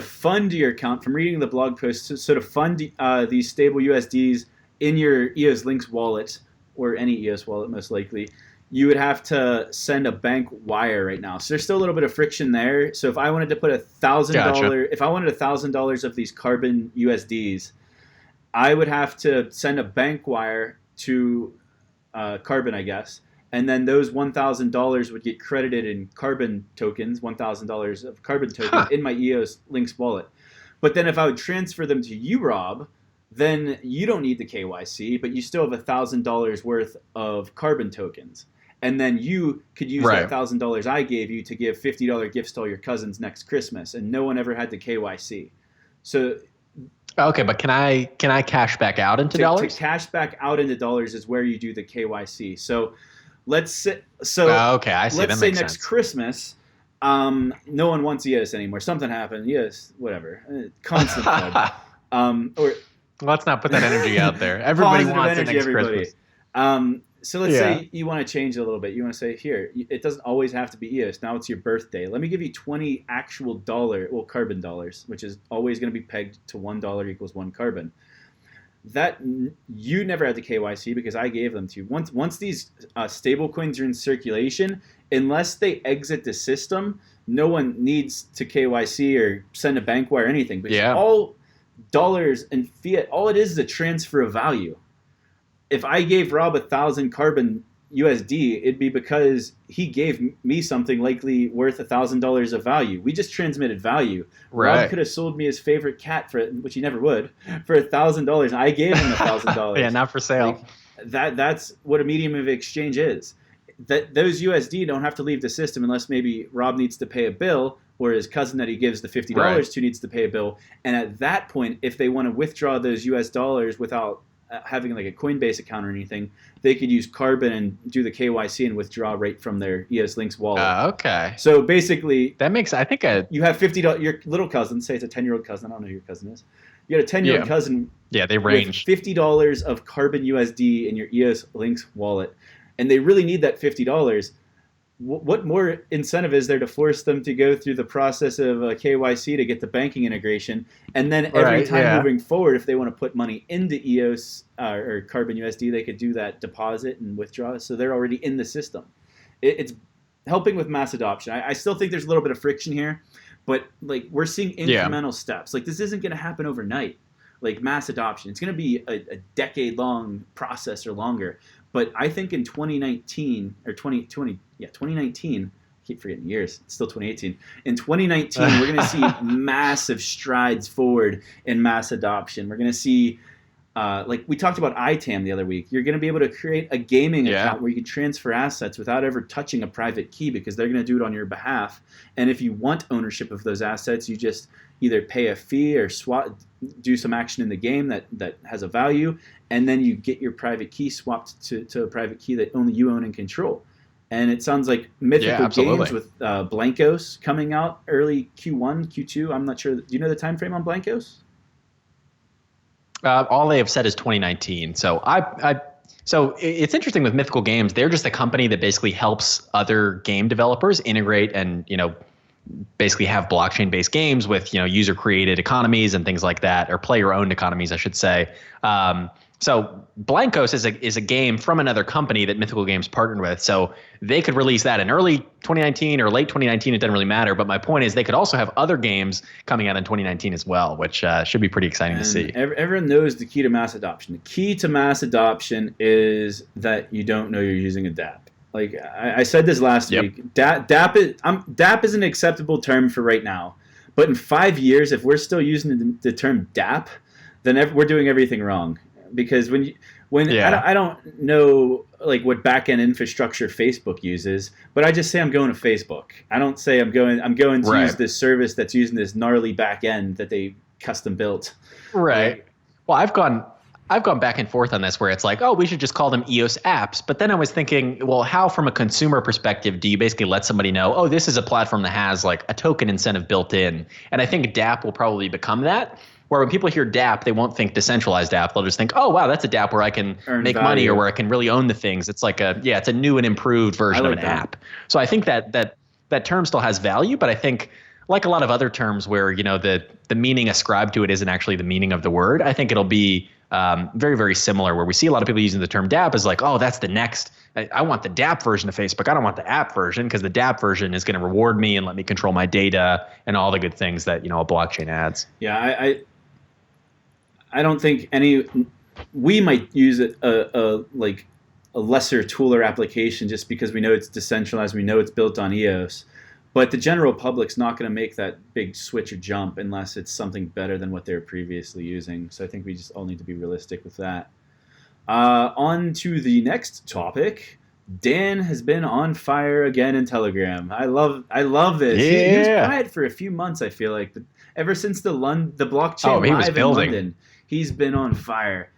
fund your account, from reading the blog post, so to fund these stable USDs in your EOS Lynx wallet, or any EOS wallet most likely, you would have to send a bank wire right now. So there's still a little bit of friction there. So if I wanted to put $1,000, if I wanted $1,000 of these Carbon USDs, I would have to send a bank wire to Carbon, I guess. And then those $1,000 would get credited in Carbon tokens, $1,000 of Carbon tokens in my EOS Lynx wallet. But then if I would transfer them to you, Rob, then you don't need the KYC, but you still have $1,000 worth of Carbon tokens. And then you could use that $1,000 I gave you to give $50 gifts to all your cousins next Christmas, and no one ever had the KYC. So, okay, but can I cash back out into dollars? To cash back out into dollars is where you do the KYC. So let's say, I see. Let's say next Christmas, no one wants EOS anymore. Something happened. EOS, whatever. Constant flood. Or let's not put that energy out there. Everybody wants it next Christmas. So let's say you want to change it a little bit. You want to say, here, it doesn't always have to be EOS. Now it's your birthday. Let me give you 20 actual Carbon dollars, which is always going to be pegged to $1 equals 1 Carbon. That you never had the KYC because I gave them to you. Once these stable coins are in circulation, unless they exit the system, no one needs to KYC or send a bank wire or anything. Because all dollars and fiat, all it is a transfer of value. If I gave Rob 1,000 Carbon USD, it'd be because he gave me something likely worth $1,000 of value. We just transmitted value. Right. Rob could have sold me his favorite cat which he never would, for $1,000. I gave him $1,000. Yeah, not for sale. That's what a medium of exchange is. That those USD don't have to leave the system unless maybe Rob needs to pay a bill, or his cousin that he gives the $50 to needs to pay a bill. And at that point, if they want to withdraw those US dollars without having like a Coinbase account or anything, they could use Carbon and do the KYC and withdraw right from their EOS Lynx wallet. Okay. So basically, that makes, I think, you have $50. Your little cousin, say it's a 10-year-old cousin. I don't know who your cousin is. You got a 10-year-old cousin. Yeah, they range. With $50 of Carbon USD in your EOS Lynx wallet, and they really need that $50. What more incentive is there to force them to go through the process of KYC to get the banking integration? And then every time moving forward, if they want to put money into EOS or Carbon USD, they could do that deposit and withdraw. So they're already in the system. It's helping with mass adoption. I still think there's a little bit of friction here, but like we're seeing incremental steps. Like this isn't going to happen overnight. like mass adoption. It's going to be a decade-long process or longer. But I think in 2019 or 2019. I keep forgetting years. It's still 2018. In 2019, we're going to see massive strides forward in mass adoption. We're going to see, like we talked about ITAM the other week. You're going to be able to create a gaming account where you can transfer assets without ever touching a private key because they're going to do it on your behalf. And if you want ownership of those assets, you just either pay a fee or do some action in the game that has a value, and then you get your private key swapped to a private key that only you own and control. And it sounds like Mythical Games with Blankos coming out early Q1, Q2. I'm not sure. Do you know the time frame on Blankos? All they have said is 2019. So so it's interesting with Mythical Games. They're just a company that basically helps other game developers integrate and basically have blockchain-based games with user-created economies and things like that, or player-owned economies, I should say. So Blankos is a game from another company that Mythical Games partnered with. So they could release that in early 2019 or late 2019. It doesn't really matter. But my point is they could also have other games coming out in 2019 as well, which should be pretty exciting to see. Everyone knows the key to mass adoption. The key to mass adoption is that you don't know you're using a dApp. Like I said this last week, dApp is an acceptable term for right now. But in 5 years, if we're still using the term dApp, then we're doing everything wrong. Because I don't know like what backend infrastructure Facebook uses, but I just say I'm going to Facebook. I don't say I'm going to use this service that's using this gnarly backend that they custom built. Right. Well, I've gone back and forth on this where it's like, oh, we should just call them EOS apps. But then I was thinking, well, how from a consumer perspective do you basically let somebody know, oh, this is a platform that has like a token incentive built in? And I think dApp will probably become that. Where when people hear dApp, they won't think decentralized app. They'll just think, oh, wow, that's a dApp where I can make money or where I can really own the things. It's like it's a new and improved version of an app. So I think that term still has value, but I think like a lot of other terms where, the meaning ascribed to it isn't actually the meaning of the word, I think it'll be very, very similar where we see a lot of people using the term dApp as like, oh, that's the next. I want the dApp version of Facebook. I don't want the app version because the dApp version is going to reward me and let me control my data and all the good things that, a blockchain adds. Yeah, I don't think we might use a lesser tool or application just because we know it's decentralized, we know it's built on EOS, but the general public's not going to make that big switch or jump unless it's something better than what they were previously using. So I think we just all need to be realistic with that. On to the next topic. Dan has been on fire again in Telegram. I love this. Yeah. He was quiet for a few months, I feel like, but ever since the blockchain live in London, he's been on fire.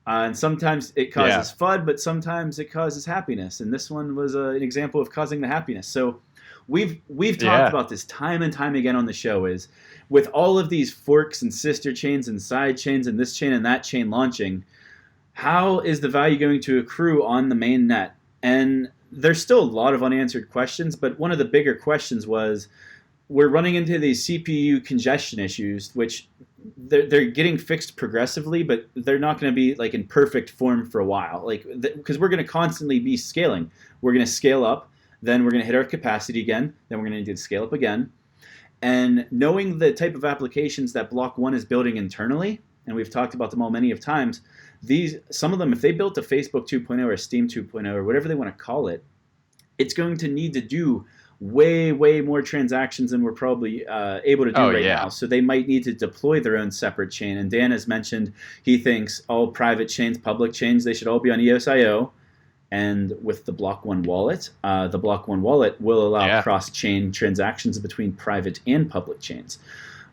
And sometimes it causes FUD, but sometimes it causes happiness. And this one was an example of causing the happiness. So we've talked about this time and time again on the show, is with all of these forks and sister chains and side chains and this chain and that chain launching, how is the value going to accrue on the main net? And there's still a lot of unanswered questions, but one of the bigger questions was, we're running into these CPU congestion issues, which they're getting fixed progressively, but they're not going to be like in perfect form for a while. Like because we're going to constantly be scaling. We're going to scale up, then we're going to hit our capacity again, then we're going to need to scale up again. And knowing the type of applications that Block One is building internally, and we've talked about them all many of times, some of them, if they built a Facebook 2.0 or a Steam 2.0 or whatever they want to call it, it's going to need to do way more transactions than we're probably able to do now. So they might need to deploy their own separate chain. And Dan has mentioned he thinks all private chains, public chains, they should all be on EOSIO. And with the Block One wallet, the Block One wallet will allow cross-chain transactions between private and public chains.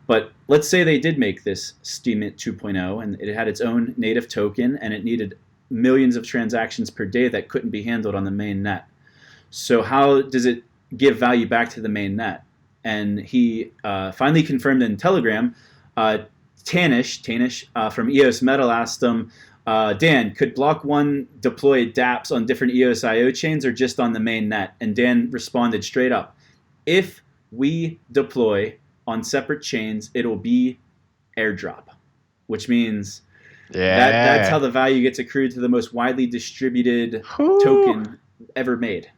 But let's say they did make this Steam 2.0 and it had its own native token and it needed millions of transactions per day that couldn't be handled on the main net. So how does it give value back to the main net? And he finally confirmed in Telegram. Tanish from EOS Metal asked him, Dan, could Block One deploy dApps on different EOSIO chains or just on the main net? And Dan responded straight up, if we deploy on separate chains, it'll be airdrop, which means that's how the value gets accrued to the most widely distributed token ever made.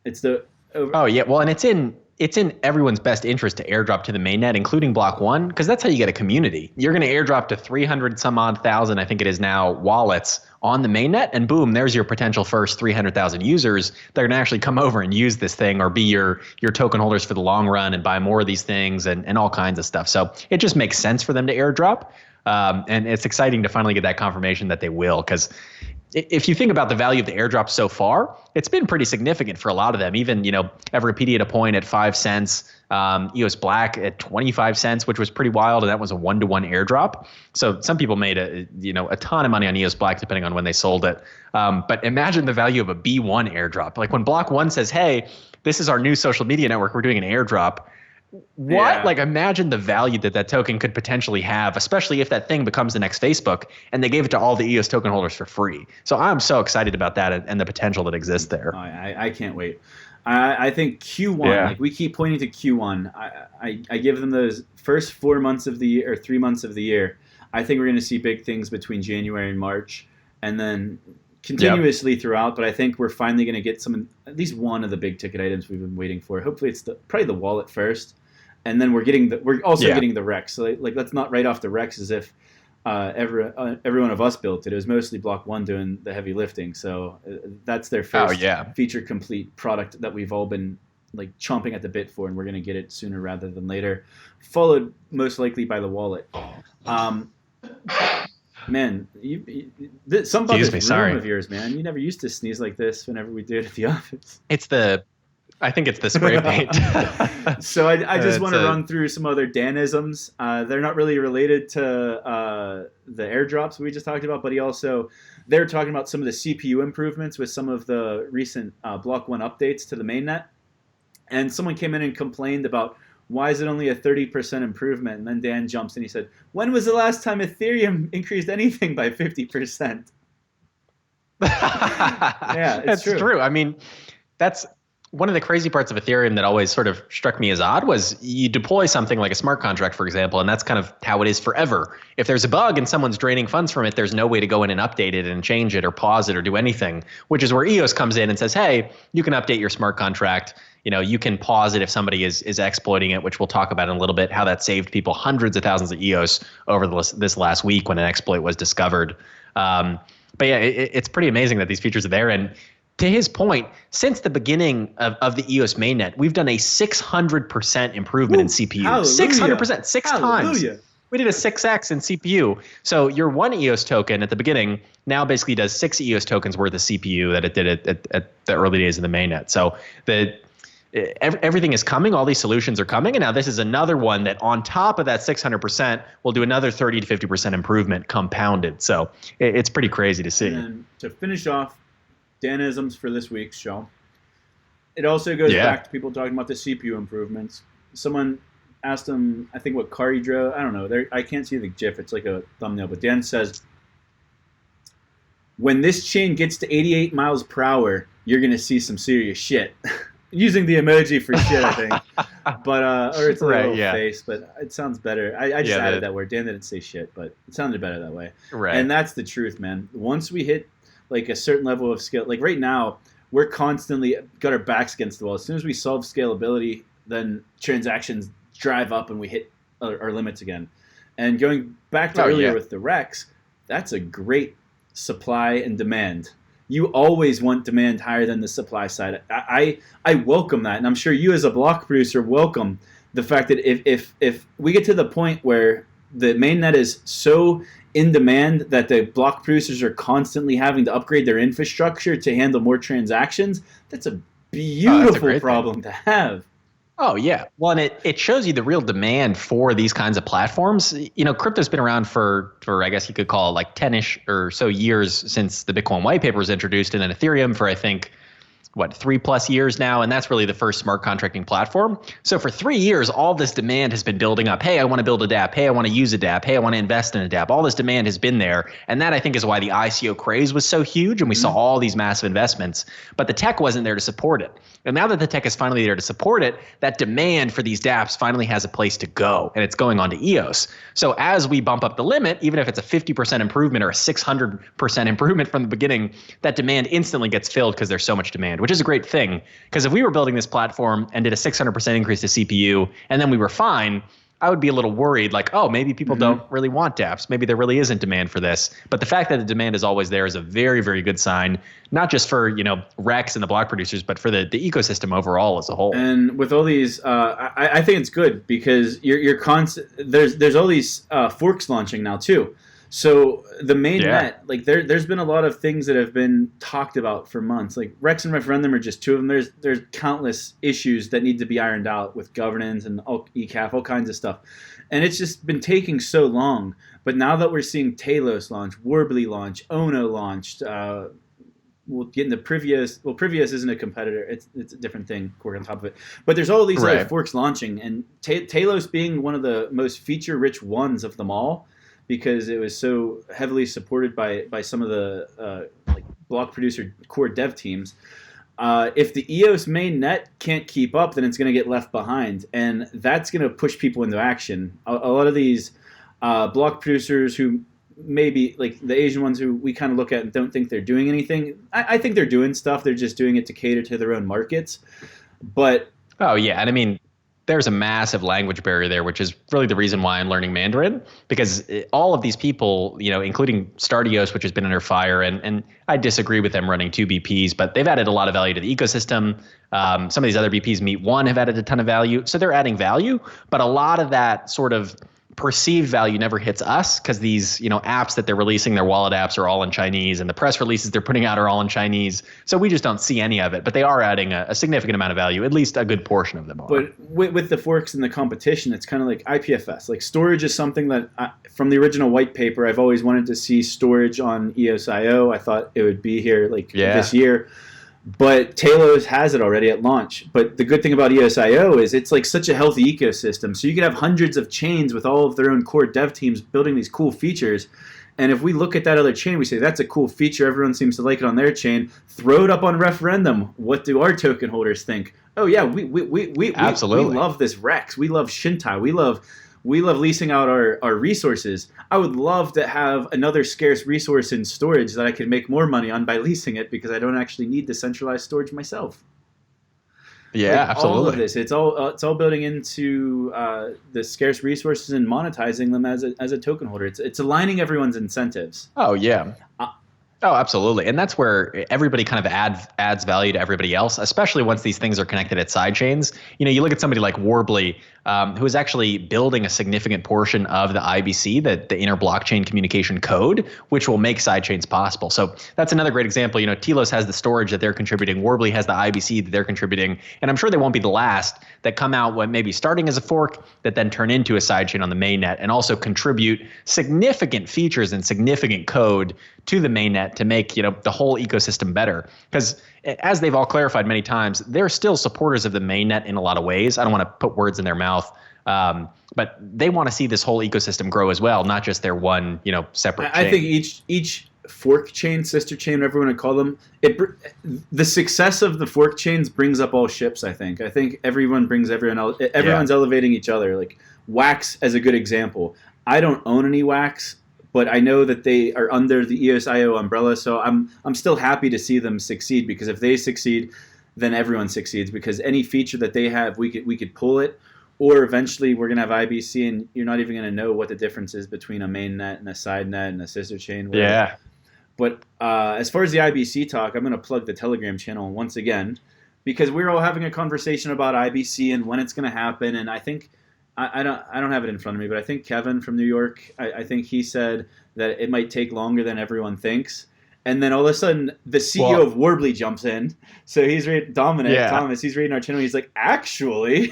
It's the well, and it's in it's in everyone's best interest to airdrop to the mainnet, including block one, because that's how you get a community. You're going to airdrop to 300 some odd thousand, I think it is now, wallets on the mainnet, and boom, there's your potential first 300,000 users that are going to actually come over and use this thing or be your token holders for the long run and buy more of these things and all kinds of stuff. So it just makes sense for them to airdrop. And it's exciting to finally get that confirmation that they will, because if you think about the value of the airdrop so far, it's been pretty significant for a lot of them. Even, Everpedia at a point at 5 cents, EOS Black at 25 cents, which was pretty wild. And that was a 1-to-1 airdrop. So some people made a ton of money on EOS Black, depending on when they sold it. But imagine the value of a B1 airdrop. Like when Block One says, hey, this is our new social media network, we're doing an airdrop. What? Yeah. Like imagine the value that token could potentially have, especially if that thing becomes the next Facebook and they gave it to all the EOS token holders for free. So I'm so excited about that and the potential that exists there. I can't wait. I think Q1, like we keep pointing to Q1. I give them those first 4 months of the year or 3 months of the year. I think we're going to see big things between January and March and then continuously throughout. But I think we're finally going to get at least one of the big ticket items we've been waiting for. Hopefully it's probably the wallet first. And then we're also getting the Rex. So like let's not write off the Rex as if every one of us built it. It was mostly Block One doing the heavy lifting. So that's their first feature complete product that we've all been like chomping at the bit for, and we're going to get it sooner rather than later. Followed most likely by the wallet. Man, some about this room of yours, man. You never used to sneeze like this whenever we did it at the office. I think it's the spray paint. So I just want to run through some other Danisms. They're not really related to the airdrops we just talked about, but they're talking about some of the CPU improvements with some of the recent Block One updates to the mainnet. And someone came in and complained about why is it only a 30% improvement? And then Dan jumps in. He said, when was the last time Ethereum increased anything by 50%? Yeah, it's true. I mean, that's one of the crazy parts of Ethereum that always sort of struck me as odd was you deploy something like a smart contract, for example, and that's kind of how it is forever. If there's a bug and someone's draining funds from it, there's no way to go in and update it and change it or pause it or do anything, which is where EOS comes in and says, hey, you can update your smart contract. You can pause it if somebody is exploiting it, which we'll talk about in a little bit, how that saved people hundreds of thousands of EOS over this last week when an exploit was discovered. But yeah, it's pretty amazing that these features are there. And to his point, since the beginning of the EOS mainnet, we've done a 600% improvement in CPU. Hallelujah. 600%, six times. We did a 6x in CPU. So your one EOS token at the beginning now basically does 6 EOS tokens worth of CPU that it did at the early days of the mainnet. So everything is coming. All these solutions are coming. And now this is another one that on top of that 600% will do another 30 to 50% improvement compounded. So it's pretty crazy to see. And to finish off, Danisms for this week's show. It also goes back to people talking about the CPU improvements. Someone asked him, I think, what car he drove. I don't know. I can't see the GIF. It's like a thumbnail. But Dan says, when this chain gets to 88 miles per hour, you're going to see some serious shit. Using the emoji for shit, I think. But or it's a little face, but it sounds better. I just added that word. Dan didn't say shit, but it sounded better that way. Right. And that's the truth, man. Once we hit like a certain level of scale, like right now, we're constantly got our backs against the wall. As soon as we solve scalability, then transactions drive up and we hit our limits again. And going back to earlier with the Rex, that's a great supply and demand. You always want demand higher than the supply side. I welcome that, and I'm sure you as a block producer welcome the fact that if we get to the point where the mainnet is so in demand that the block producers are constantly having to upgrade their infrastructure to handle more transactions, that's a beautiful problem to have. Oh, yeah. Well, and it shows you the real demand for these kinds of platforms. Crypto's been around for I guess you could call it like 10-ish or so years since the Bitcoin white paper was introduced, and then Ethereum for, I think, 3+ years now, and that's really the first smart contracting platform. So for 3 years, all this demand has been building up. Hey, I want to build a dApp. Hey, I want to use a dApp. Hey, I want to invest in a dApp. All this demand has been there, and that I think is why the ICO craze was so huge, and we saw all these massive investments. But the tech wasn't there to support it. And now that the tech is finally there to support it, that demand for these dApps finally has a place to go, and it's going on to EOS. So as we bump up the limit, even if it's a 50% improvement or a 600% improvement from the beginning, that demand instantly gets filled because there's so much demand made, which is a great thing. Because if we were building this platform and did a 600% increase to CPU, and then we were fine, I would be a little worried, like, oh, maybe people don't really want dApps. Maybe there really isn't demand for this. But the fact that the demand is always there is a very, very good sign, not just for, Rex and the block producers, but for the ecosystem overall as a whole. And with all these, I think it's good because you're constant. There's all these forks launching now too. So the main net, like there's been a lot of things that have been talked about for months. Like Rex and Referendum are just two of them. There's countless issues that need to be ironed out with governance and ECAF, all kinds of stuff. And it's just been taking so long. But now that we're seeing Talos launch, Worbly launch, Ono launched, we'll get into privEOS. Well, privEOS isn't a competitor. It's a different thing. We're on top of it. But there's all these other forks launching. And Talos being one of the most feature-rich ones of them all, because it was so heavily supported by some of the like block producer core dev teams. If the EOS main net can't keep up, then it's going to get left behind, and that's going to push people into action. A lot of these block producers who maybe like the Asian ones who we kind of look at and don't think they're doing anything. I think they're doing stuff. They're just doing it to cater to their own markets. But oh yeah, and I mean, there's a massive language barrier there, which is really the reason why I'm learning Mandarin, because all of these people, including SendEOS, which has been under fire, and I disagree with them running 2 BPs, but they've added a lot of value to the ecosystem. Some of these other BPs, Meet One, have added a ton of value. So they're adding value, but a lot of that sort of perceived value never hits us because these, apps that they're releasing, their wallet apps are all in Chinese, and the press releases they're putting out are all in Chinese. So we just don't see any of it, but they are adding a significant amount of value. At least a good portion of them are. But with the forks and the competition, it's kind of like IPFS. Like storage is something that from the original white paper, I've always wanted to see storage on EOSIO. I thought it would be here this year. But Talos has it already at launch. But the good thing about EOSIO is it's like such a healthy ecosystem. So you could have hundreds of chains with all of their own core dev teams building these cool features. And if we look at that other chain, we say, that's a cool feature. Everyone seems to like it on their chain. Throw it up on Referendum. What do our token holders think? Oh, yeah, we love this Rex. We love Chintai. We love leasing out our resources. I would love to have another scarce resource in storage that I could make more money on by leasing it because I don't actually need decentralized storage myself. Yeah, absolutely. All of this, it's all building into the scarce resources and monetizing them as a token holder. It's aligning everyone's incentives. Oh yeah. Oh, absolutely. And that's where everybody kind of adds value to everybody else, especially once these things are connected at sidechains. You look at somebody like Worbly, who is actually building a significant portion of the IBC, the inner blockchain communication code, which will make sidechains possible. So that's another great example. Telos has the storage that they're contributing. Worbly has the IBC that they're contributing. And I'm sure they won't be the last that come out when maybe starting as a fork that then turn into a sidechain on the mainnet and also contribute significant features and significant code to the mainnet to make the whole ecosystem better. Because as they've all clarified many times, they're still supporters of the mainnet in a lot of ways. I don't want to put words in their mouth, but they want to see this whole ecosystem grow as well, not just their one separate chain. I think each fork chain, sister chain, whatever you want to call them, the success of the fork chains brings up all ships. I think everyone brings everyone else. Everyone's elevating each other. Like Wax as a good example. I don't own any Wax, but I know that they are under the EOSIO umbrella, so I'm still happy to see them succeed, because if they succeed, then everyone succeeds, because any feature that they have, we could pull it, or eventually we're gonna have IBC and you're not even gonna know what the difference is between a main net and a side net and a sister chain. Yeah. But as far as the IBC talk, I'm gonna plug the Telegram channel once again, because we're all having a conversation about IBC and when it's gonna happen, and I think I don't have it in front of me, but I think Kevin from New York, I think he said that it might take longer than everyone thinks. And then all of a sudden, the CEO of Worbly jumps in. So he's Thomas, he's reading our channel. He's like, actually,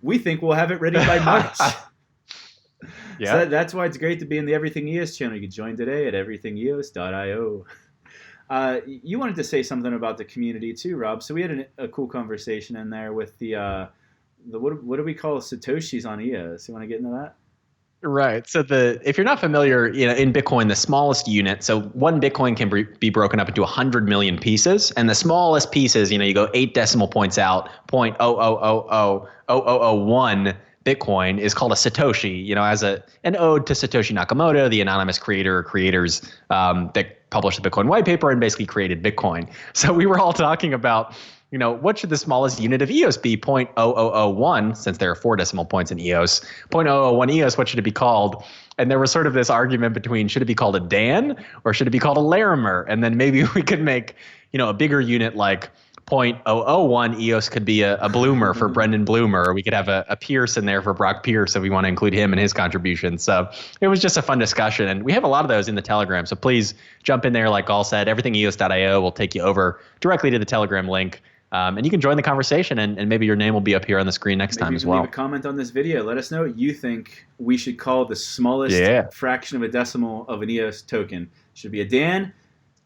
we think we'll have it ready by March. So that's why it's great to be in the Everything EOS channel. You can join today at everythingeos.io. You wanted to say something about the community too, Rob. So we had a cool conversation in there with the what do we call Satoshis on EOS? You want to get into that? Right. So if you're not familiar, in Bitcoin, the smallest unit, so one Bitcoin can be broken up into 100 million pieces, and the smallest pieces, you go 8 decimal points out, 0.0000001 Bitcoin is called a Satoshi, as an ode to Satoshi Nakamoto, the anonymous creator or creators that published the Bitcoin white paper and basically created Bitcoin. So we were all talking about, what should the smallest unit of EOS be? 0.0001, since there are 4 decimal points in EOS. 0.001 EOS, what should it be called? And there was sort of this argument between, should it be called a Dan or should it be called a Larimer? And then maybe we could make, a bigger unit like 0.001 EOS could be a Bloomer for Brendan Bloomer, or we could have a Pierce in there for Brock Pierce if we want to include him in his contribution. So it was just a fun discussion, and we have a lot of those in the Telegram. So please jump in there. Like Gall said, everythingeos.io will take you over directly to the Telegram link. And you can join the conversation, and maybe your name will be up here on the screen next time as well. Leave a comment on this video. Let us know what you think we should call the smallest fraction of a decimal of an EOS token. Should it be a Dan?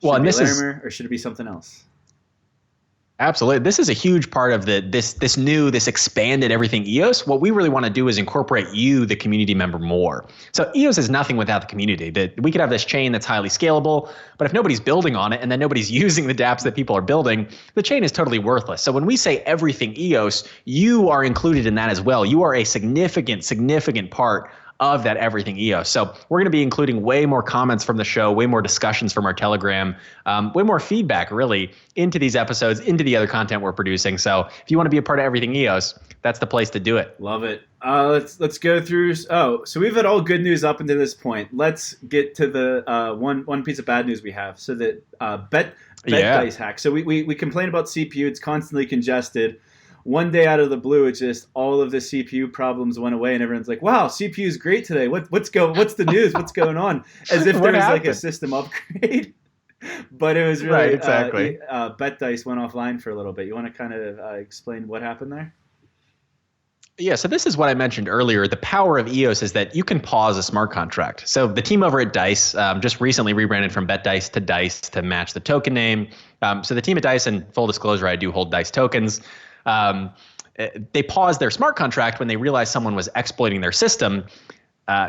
Should it be a Larimer? Or should it be something else? Absolutely. This is a huge part of this expanded everything EOS. What we really want to do is incorporate you, the community member, more. So EOS is nothing without the community. We could have this chain that's highly scalable, but if nobody's building on it and then nobody's using the dApps that people are building, the chain is totally worthless. So when we say everything EOS, you are included in that as well. You are a significant part of that everything EOS. So we're going to be including way more comments from the show, way more discussions from our Telegram, way more feedback really into these episodes, into the other content we're producing. So if you want to be a part of everything EOS, that's the place to do it. Love it. Let's go through. So we've had all good news up until this point. Let's get to the one piece of bad news we have. So that bet dice hack. So we complain about CPU. It's constantly congested. One day out of the blue, it's just all of the CPU problems went away, and everyone's like, "Wow, CPU is great today. What's the news? What's going on?" As if there was like a system upgrade. But it was really right, exactly. Bet dice went offline for a little bit. You want to kind of explain what happened there? Yeah, so this is what I mentioned earlier. The power of EOS is that you can pause a smart contract. So the team over at Dice just recently rebranded from Bet Dice to match the token name. So the team at Dice, and full disclosure, I do hold Dice tokens. They paused their smart contract when they realized someone was exploiting their system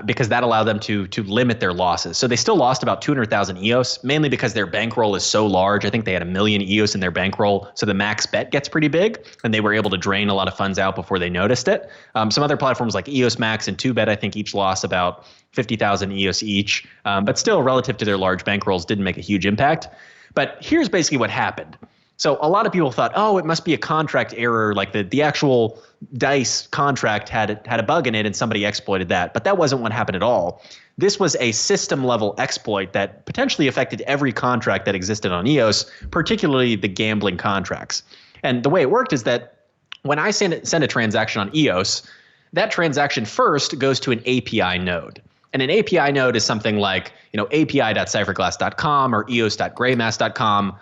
because that allowed them to limit their losses. So they still lost about 200,000 EOS, mainly because their bankroll is so large. I think they had 1 million EOS in their bankroll. So the max bet gets pretty big, and they were able to drain a lot of funds out before they noticed it. Some other platforms like EOS Max and 2Bet, I think each lost about 50,000 EOS each, but still relative to their large bankrolls didn't make a huge impact. But here's basically what happened. So a lot of people thought, oh, it must be a contract error, like the actual Dice contract had a bug in it and somebody exploited that. But that wasn't what happened at all. This was a system level exploit that potentially affected every contract that existed on EOS, particularly the gambling contracts. And the way it worked is that when I send a transaction on EOS, that transaction first goes to an API node. And an API node is something like, api.cypherglass.com or eos.graymass.com.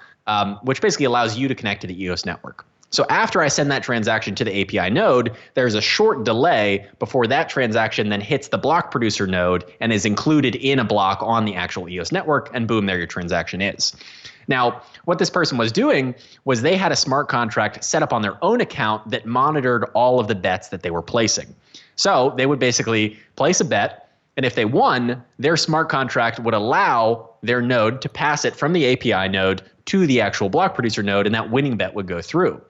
Which basically allows you to connect to the EOS network. So after I send that transaction to the API node, there's a short delay before that transaction then hits the block producer node and is included in a block on the actual EOS network, and boom, there your transaction is. Now, what this person was doing was they had a smart contract set up on their own account that monitored all of the bets that they were placing. So they would basically place a bet, and if they won, their smart contract would allow their node to pass it from the API node to the actual block producer node, and that winning bet would go through.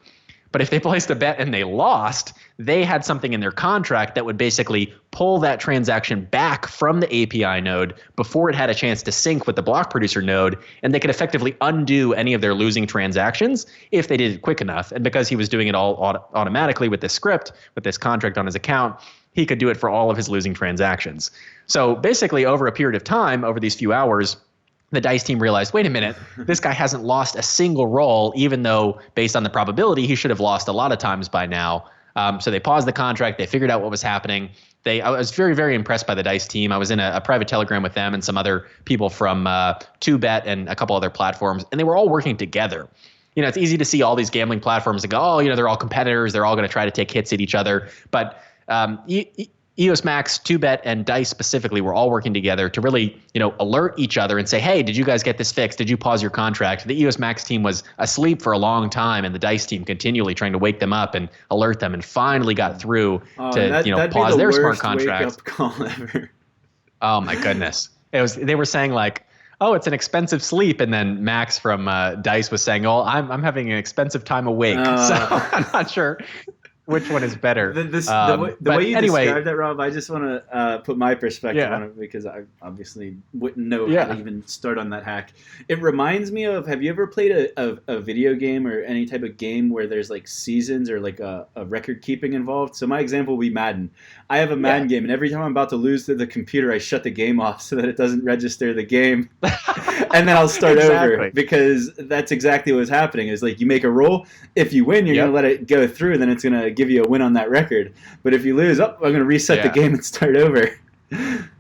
But if they placed a bet and they lost, they had something in their contract that would basically pull that transaction back from the API node before it had a chance to sync with the block producer node, and they could effectively undo any of their losing transactions if they did it quick enough. And because he was doing it all automatically with this script, with this contract on his account, he could do it for all of his losing transactions. So basically, over a period of time, over these few hours, the Dice team realized, wait a minute, this guy hasn't lost a single roll, even though based on the probability, he should have lost a lot of times by now. So they paused the contract. They figured out what was happening. I was very, very impressed by the Dice team. I was in a private Telegram with them and some other people from 2Bet and a couple other platforms, and they were all working together. It's easy to see all these gambling platforms and go, oh, they're all competitors. They're all going to try to take hits at each other. But EOS Max, 2Bet, and Dice specifically were all working together to really, alert each other and say, hey, did you guys get this fixed? Did you pause your contract? The EOS Max team was asleep for a long time, and the Dice team continually trying to wake them up and alert them, and finally got through to pause their smart contract. Wake-up call ever. Oh my goodness! They were saying like, oh, it's an expensive sleep, and then Max from Dice was saying, oh, I'm having an expensive time awake. So I'm not sure which one is better. The way you described that, Rob, I just want to put my perspective on it because I obviously wouldn't know how to even start on that hack. It reminds me of, have you ever played a video game or any type of game where there's like seasons or like a record keeping involved? So my example will be Madden. I have a Madden game, and every time I'm about to lose to the computer, I shut the game off so that it doesn't register the game. And then I'll start over, because that's exactly what's happening. Is like you make a roll. If you win, you're going to let it go through, then it's going to give you a win on that record. But if you lose, I'm going to reset the game and start over.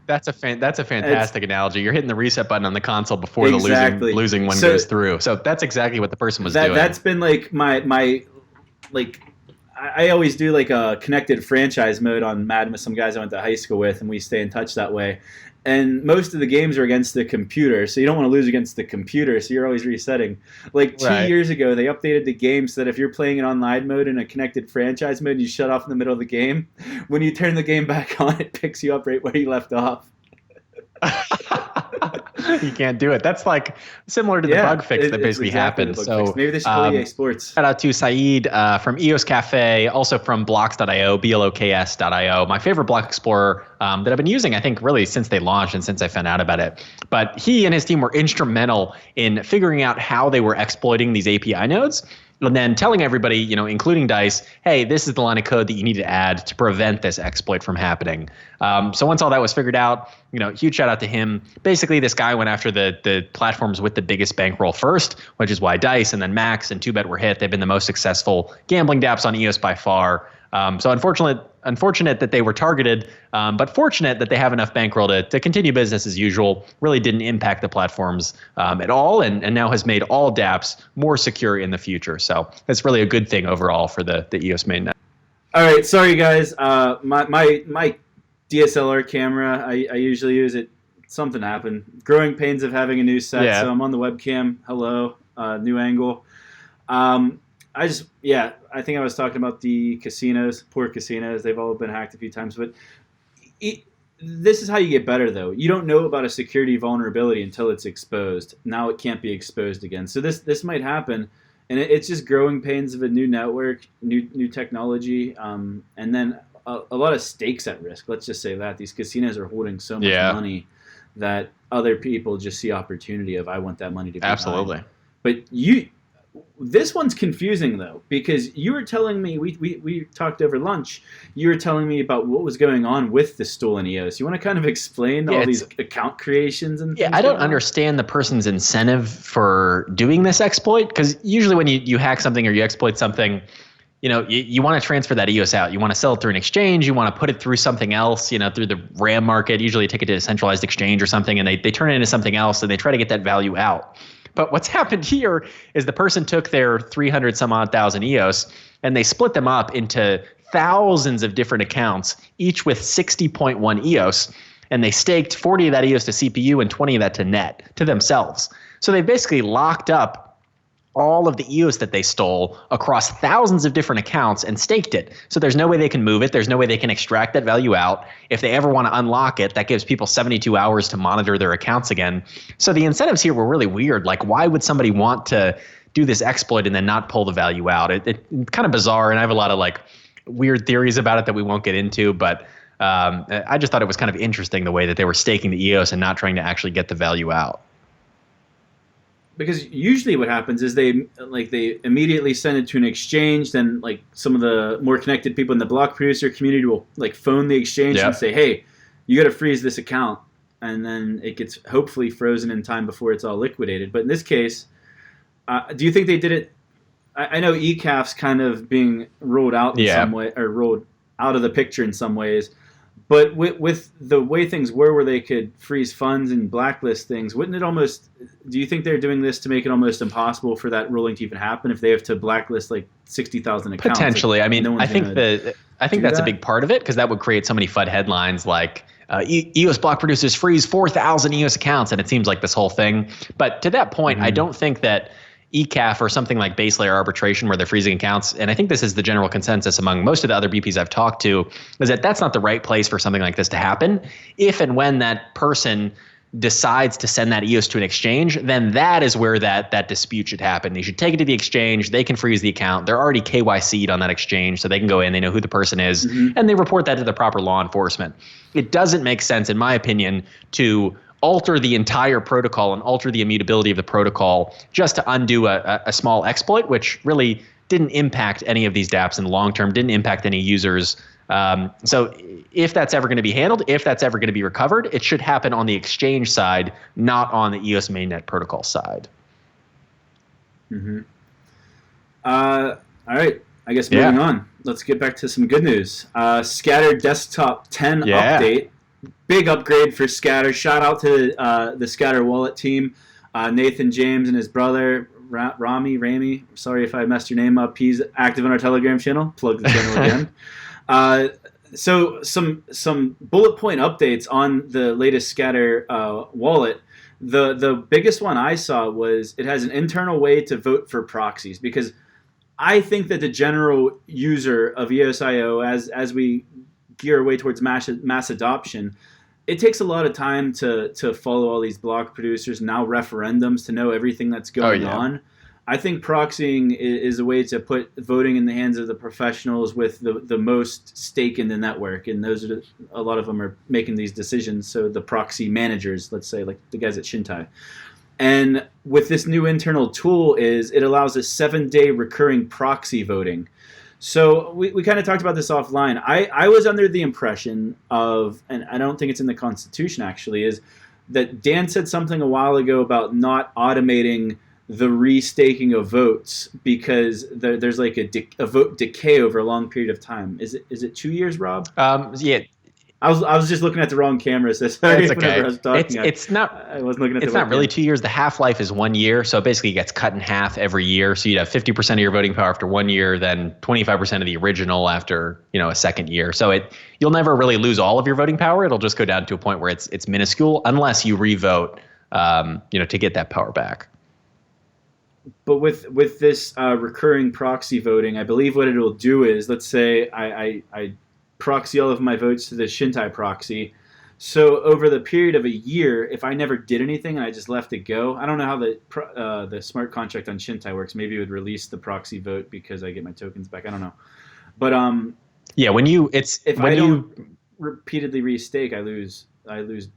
That's a fantastic analogy. You're hitting the reset button on the console before the losing one goes through. So that's exactly what the person was doing. That's been like my like. I always do like a connected franchise mode on Madden with some guys I went to high school with, and we stay in touch that way. And most of the games are against the computer, so you don't want to lose against the computer, so you're always resetting. Like 2 years ago, they updated the game so that if you're playing in online mode in a connected franchise mode, you shut off in the middle of the game. When you turn the game back on, it picks you up right where you left off. You can't do it. That's like similar to the bug fix that basically happened. So maybe they should call EA Sports. Shout out to Saeed from EOS Cafe, also from blocks.io, bloks.io. My favorite block explorer that I've been using, I think, really since they launched and since I found out about it. But he and his team were instrumental in figuring out how they were exploiting these API nodes. And then telling everybody, including DICE, hey, this is the line of code that you need to add to prevent this exploit from happening. So once all that was figured out, huge shout out to him. Basically, this guy went after the platforms with the biggest bankroll first, which is why DICE and then Max and 2Bet were hit. They've been the most successful gambling dApps on EOS by far. So unfortunate that they were targeted, but fortunate that they have enough bankroll to continue business as usual. Really didn't impact the platforms at all, and now has made all dApps more secure in the future. So that's really a good thing overall for the EOS mainnet. All right, sorry guys. My DSLR camera, I usually use it. Something happened. Growing pains of having a new set, so I'm on the webcam. Hello, new angle. I think I was talking about the casinos, poor casinos. They've all been hacked a few times. But this is how you get better, though. You don't know about a security vulnerability until it's exposed. Now it can't be exposed again. So this might happen, and it's just growing pains of a new network, new technology, and then a lot of stakes at risk. Let's just say that. These casinos are holding so much money that other people just see opportunity of, I want that money to be mine. But this one's confusing, though, because you were telling me, we talked over lunch, you were telling me about what was going on with the stolen EOS. You want to kind of explain all these account creations and things? I don't understand the person's incentive for doing this exploit, because usually when you hack something or you exploit something, you want to transfer that EOS out. You want to sell it through an exchange. You want to put it through something else, through the RAM market. Usually you take it to a centralized exchange or something, and they turn it into something else, and they try to get that value out. But what's happened here is the person took their 300 some odd thousand EOS and they split them up into thousands of different accounts, each with 60.1 EOS, and they staked 40 of that EOS to CPU and 20 of that to net, to themselves. So they basically locked up all of the EOS that they stole across thousands of different accounts and staked it. So there's no way they can move it. There's no way they can extract that value out. If they ever want to unlock it, that gives people 72 hours to monitor their accounts again. So the incentives here were really weird. Like, why would somebody want to do this exploit and then not pull the value out? It's kind of bizarre, and I have a lot of weird theories about it that we won't get into, but I just thought it was kind of interesting the way that they were staking the EOS and not trying to actually get the value out. Because usually what happens is they immediately send it to an exchange. Then some of the more connected people in the block producer community will phone the exchange and say, hey, you got to freeze this account. And then it gets hopefully frozen in time before it's all liquidated. But in this case, do you think they did it? I know ECAF's kind of being ruled out in some way, or ruled out of the picture in some ways. But with the way things were, where they could freeze funds and blacklist things, wouldn't it almost? Do you think they're doing this to make it almost impossible for that ruling to even happen if they have to blacklist 60,000 accounts? Potentially. I mean, I think that's a big part of it, because that would create so many FUD headlines like EOS block producers freeze 4,000 EOS accounts, and it seems like this whole thing. But to that point, I don't think that ECAF or something like base layer arbitration where they're freezing accounts, and I think this is the general consensus among most of the other BPs I've talked to, is that that's not the right place for something like this to happen. If and when that person decides to send that EOS to an exchange, then that is where that dispute should happen. They should take it to the exchange. They can freeze the account. They're already KYC'd on that exchange, so they can go in, they know who the person is, and they report that to the proper law enforcement. It doesn't make sense, in my opinion, to alter the entire protocol and alter the immutability of the protocol just to undo a small exploit, which really didn't impact any of these dApps in the long term, didn't impact any users. So if that's ever going to be handled, if that's ever going to be recovered, it should happen on the exchange side, not on the EOS mainnet protocol side. All right. I guess moving on. Let's get back to some good news. Scatter Desktop 10 update. Big upgrade for Scatter. Shout out to the Scatter Wallet team. Nathan James and his brother, Rami. Sorry if I messed your name up. He's active on our Telegram channel. Plug the channel again. So some bullet point updates on the latest Scatter wallet. The biggest one I saw was it has an internal way to vote for proxies, because I think that the general user of EOSIO, as we gear our way towards mass adoption, it takes a lot of time to follow all these block producers, now referendums, to know everything that's going on. I think proxying is a way to put voting in the hands of the professionals with the most stake in the network, and those are a lot of them are making these decisions. So the proxy managers, let's say, like the guys at Chintai. And with this new internal tool, it allows a 7-day recurring proxy voting. So we kind of talked about this offline. I was under the impression of, and I don't think it's in the Constitution actually, is that Dan said something a while ago about not automating the restaking of votes because there's like a vote decay over a long period of time. Is it 2 years, Rob? Yeah. I was just looking at the wrong camera. So sorry. It's okay. I was talking, it's not. I wasn't looking at. It's not really 2 years. The half-life is 1 year, so it basically gets cut in half every year. So you'd have 50% of your voting power after 1 year, then 25% of the original after a second year. So you'll never really lose all of your voting power. It'll just go down to a point where it's minuscule unless you revote, to get that power back. But with this recurring proxy voting, I believe what it will do is, let's say I proxy all of my votes to the Chintai proxy. So over the period of a year, if I never did anything and I just left it go, I don't know how the smart contract on Chintai works. Maybe it would release the proxy vote because I get my tokens back. I don't know. But if I don't repeatedly restake, I lose.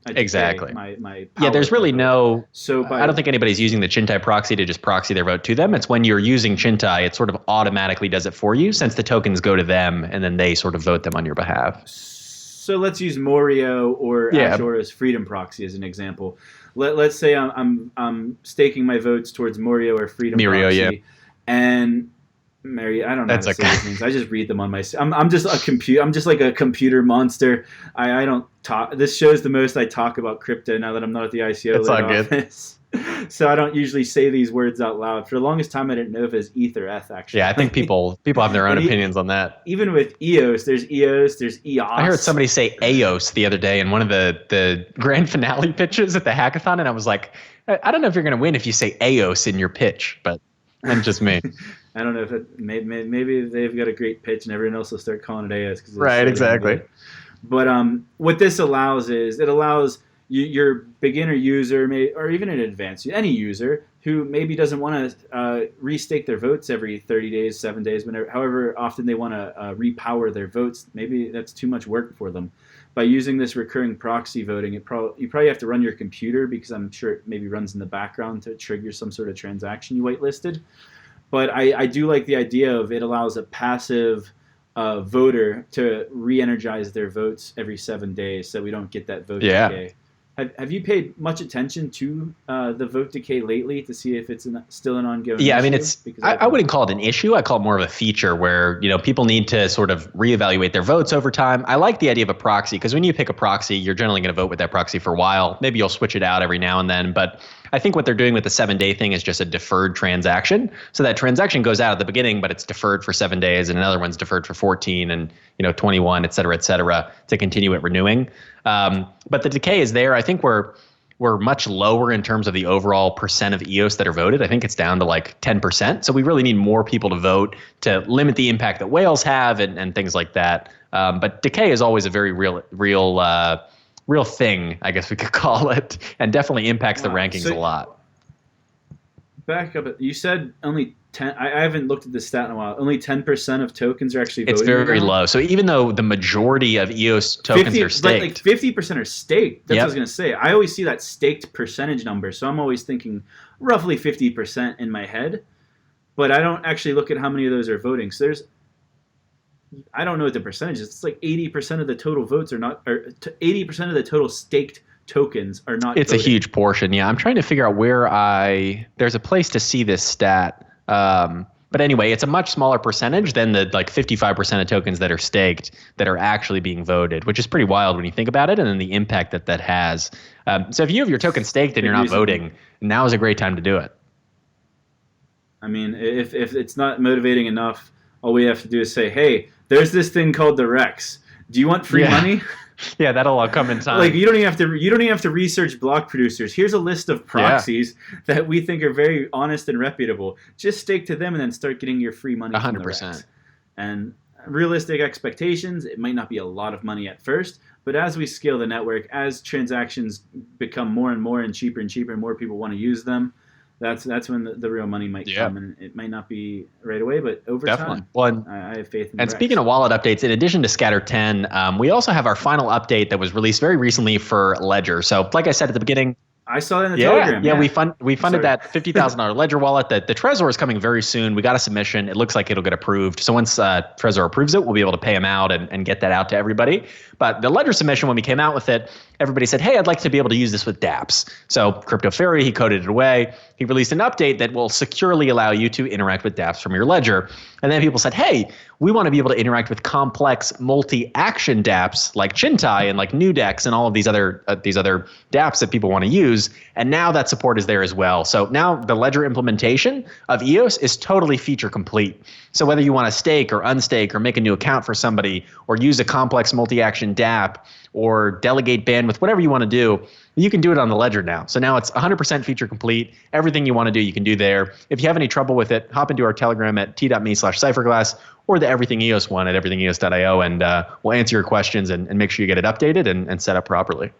Exactly. My there's really no. So I don't think anybody's using the Chintai proxy to just proxy their vote to them. It's when you're using Chintai, it sort of automatically does it for you, since the tokens go to them and then they sort of vote them on your behalf. So let's use Morio or Azure's Freedom proxy as an example. Let's say I'm staking my votes towards Morio or Freedom proxy, and Mary, I don't know how to say these things. I just read them on my. I'm just a computer. I'm just like a computer monster. I don't talk. This shows the most I talk about crypto now that I'm not at the ICO. It's all good. So I don't usually say these words out loud. For the longest time, I didn't know if it's ETH or ETH, actually. Yeah, I think people have their own opinions on that. Even with EOS, there's EOS, there's EOS. I heard somebody say EOS the other day in one of the grand finale pitches at the hackathon, and I was like, I don't know if you're going to win if you say EOS in your pitch, but that's just me. I don't know if maybe they've got a great pitch and everyone else will start calling it EOS. Right, exactly. But what this allows is it allows your beginner user, or even an advanced, any user who maybe doesn't want to restake their votes every 30 days, 7 days, however often they want to repower their votes. Maybe that's too much work for them. By using this recurring proxy voting, you probably have to run your computer, because I'm sure it maybe runs in the background to trigger some sort of transaction you whitelisted. But I do like the idea of it allows a passive voter to re-energize their votes every 7 days, so we don't get that vote decay. Have you paid much attention to the vote decay lately to see if it's still an ongoing issue? I mean, I wouldn't call it an issue. I call it more of a feature where, people need to sort of reevaluate their votes over time. I like the idea of a proxy, because when you pick a proxy, you're generally going to vote with that proxy for a while. Maybe you'll switch it out every now and then, but I think what they're doing with the 7-day thing is just a deferred transaction. So that transaction goes out at the beginning, but it's deferred for 7 days, and another one's deferred for 14 and 21, et cetera, to continue it renewing. But the decay is there. I think we're much lower in terms of the overall percent of EOS that are voted. I think it's down to like 10%. So we really need more people to vote to limit the impact that whales have and things like that. But decay is always a very real real thing, I guess we could call it, and definitely impacts the rankings a lot. Back up. You said only 10. I haven't looked at this stat in a while. Only 10% of tokens are actually voting. It's very low. So even though the majority of EOS tokens are staked. Like 50% are staked. That's what I was going to say. I always see that staked percentage number. So I'm always thinking roughly 50% in my head. But I don't actually look at how many of those are voting. So I don't know what the percentage is. It's like 80% of the total votes are not, or 80% of the total staked tokens are not. It's voting. A huge portion. Yeah. I'm trying to figure out where there's a place to see this stat. But anyway, it's a much smaller percentage than the like 55% of tokens that are staked that are actually being voted, which is pretty wild when you think about it, and then the impact that has. So if you have your token staked and you're not voting, now is a great time to do it. I mean, if it's not motivating enough, all we have to do is say, hey, there's this thing called the Rex. Do you want free money? Yeah, that'll all come in time. Like you don't even have to research block producers. Here's a list of proxies that we think are very honest and reputable. Just stake to them and then start getting your free money. 100%. And realistic expectations, it might not be a lot of money at first, but as we scale the network, as transactions become more and more and cheaper, and more people want to use them, that's when the real money might come, and it might not be right away, but over time. Well, I have faith in And speaking of wallet updates, in addition to Scatter 10, we also have our final update that was released very recently for Ledger. So like I said at the beginning, I saw that in the Telegram. Yeah, we funded that $50,000 Ledger wallet. The Trezor is coming very soon. We got a submission. It looks like it'll get approved. So once Trezor approves it, we'll be able to pay them out and get that out to everybody. But the Ledger submission, when we came out with it, everybody said, hey, I'd like to be able to use this with dApps. So Crypto Fairy, he coded it away. He released an update that will securely allow you to interact with dApps from your Ledger. And then people said, hey, we want to be able to interact with complex multi-action dApps like Chintai and like Nudex and all of these other dApps that people want to use. And now that support is there as well. So now the Ledger implementation of EOS is totally feature complete. So whether you want to stake or unstake or make a new account for somebody or use a complex multi-action dApp or delegate bandwidth, whatever you want to do, you can do it on the Ledger now. So now it's 100% feature complete. Everything you want to do, you can do there. If you have any trouble with it, hop into our Telegram at t.me/Cypherglass or the Everything EOS one at everythingeos.io, and we'll answer your questions and make sure you get it updated and set up properly.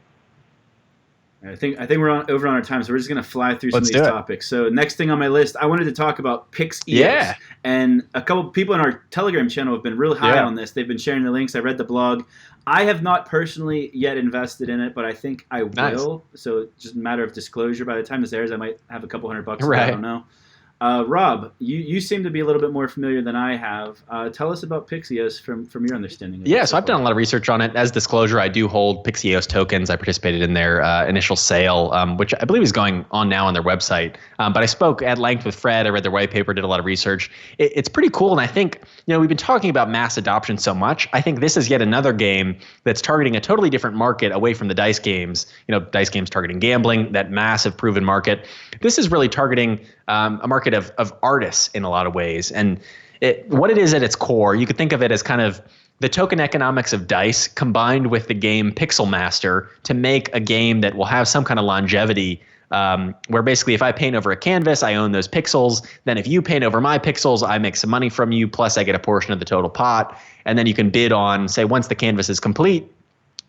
I think we're over on our time, so we're just going to fly through some of these topics. So next thing on my list, I wanted to talk about pixEOS. Yeah. And a couple people in our Telegram channel have been really high on this. They've been sharing the links. I read the blog. I have not personally yet invested in it, but I think I will. So it's just a matter of disclosure. By the time this airs, I might have a couple $100. I don't know. Rob, you seem to be a little bit more familiar than I have. Tell us about pixEOS from your understanding. Yeah, so I've done a lot of research on it. As disclosure, I do hold pixEOS tokens. I participated in their initial sale, which I believe is going on now on their website. But I spoke at length with Fred. I read their white paper, did a lot of research. It's pretty cool, and I think we've been talking about mass adoption so much. I think this is yet another game that's targeting a totally different market away from the dice games. Dice games targeting gambling, that massive proven market. This is really targeting a market of artists in a lot of ways. And what it is at its core, you could think of it as kind of the token economics of dice combined with the game Pixel Master to make a game that will have some kind of longevity, where basically if I paint over a canvas, I own those pixels. Then if you paint over my pixels, I make some money from you, plus I get a portion of the total pot. And then you can bid on, say, once the canvas is complete,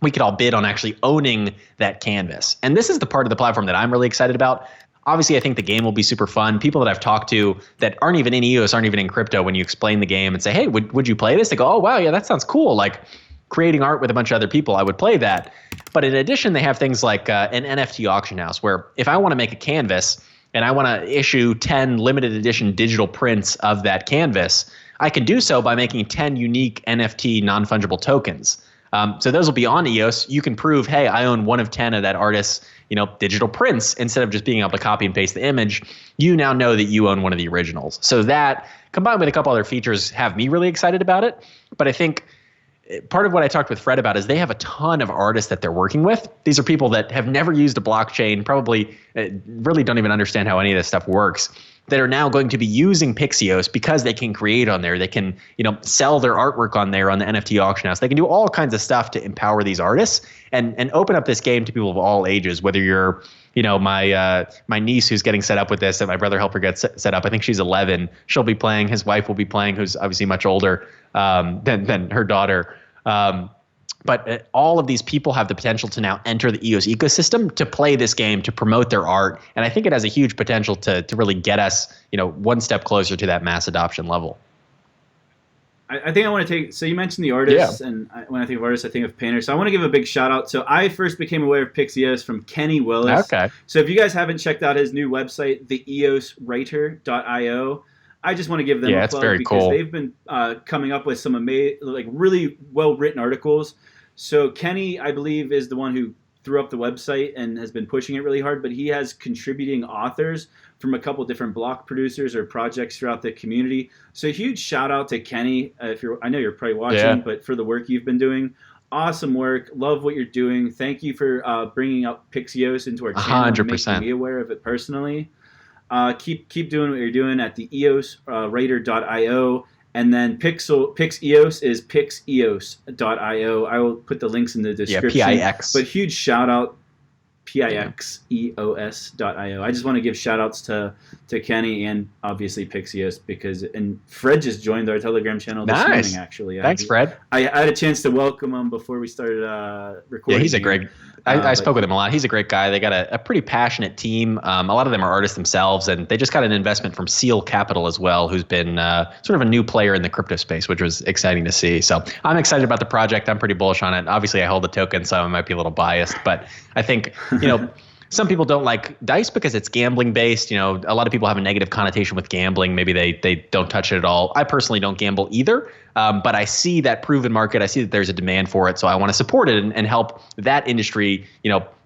we could all bid on actually owning that canvas. And this is the part of the platform that I'm really excited about. Obviously, I think the game will be super fun. People that I've talked to that aren't even in EOS, aren't even in crypto, when you explain the game and say, hey, would you play this? They go, oh, wow, yeah, that sounds cool. Like creating art with a bunch of other people, I would play that. But in addition, they have things like an NFT auction house where if I want to make a canvas and I want to issue 10 limited edition digital prints of that canvas, I can do so by making 10 unique NFT non-fungible tokens. So those will be on EOS. You can prove, hey, I own one of 10 of that artist's digital prints. Instead of just being able to copy and paste the image, you now know that you own one of the originals. So that, combined with a couple other features, have me really excited about it. But I think part of what I talked with Fred about is they have a ton of artists that they're working with. These are people that have never used a blockchain, probably really don't even understand how any of this stuff works, that are now going to be using pixEOS because they can create on there. They can, sell their artwork on there on the NFT auction house. They can do all kinds of stuff to empower these artists and open up this game to people of all ages, whether you're, my niece who's getting set up with this and my brother helped her get set up. I think she's 11. She'll be playing. His wife will be playing, who's obviously much older than her daughter. But all of these people have the potential to now enter the EOS ecosystem to play this game, to promote their art. And I think it has a huge potential to really get us, one step closer to that mass adoption level. I think I want to take, so you mentioned the artists, and when I think of artists, I think of painters. So I want to give a big shout out. So I first became aware of pixEOS from Kenny Willis. Okay. So if you guys haven't checked out his new website, the EOSWriter.io, I just want to give them a plug very because cool. They've been coming up with some really well-written articles. So Kenny, I believe, is the one who threw up the website and has been pushing it really hard, but he has contributing authors from a couple different block producers or projects throughout the community. So a huge shout out to Kenny. I know you're probably watching, but for the work you've been doing. Awesome work. Love what you're doing. Thank you for bringing up pixEOS into our channel 100%. and making me aware of it personally. Keep doing what you're doing at the EOSWriter.io. And then pixEOS is pixEOS.io. I will put the links in the description. Yeah, PIX. But huge shout out, pixEOS.io. I just want to give shout outs to Kenny and obviously pixEOS and Fred just joined our Telegram channel this morning, actually. Thanks, Fred. I had a chance to welcome him before we started recording. Yeah, he's a great I spoke with him a lot. He's a great guy. They got a pretty passionate team. A lot of them are artists themselves, and they just got an investment from Seal Capital as well, who's been sort of a new player in the crypto space, which was exciting to see. So I'm excited about the project. I'm pretty bullish on it. Obviously, I hold the token, so I might be a little biased, but I think, some people don't like DICE because it's gambling based. A lot of people have a negative connotation with gambling. Maybe they don't touch it at all. I personally don't gamble either. But I see that proven market. I see that there's a demand for it. So I want to support it and help that industry,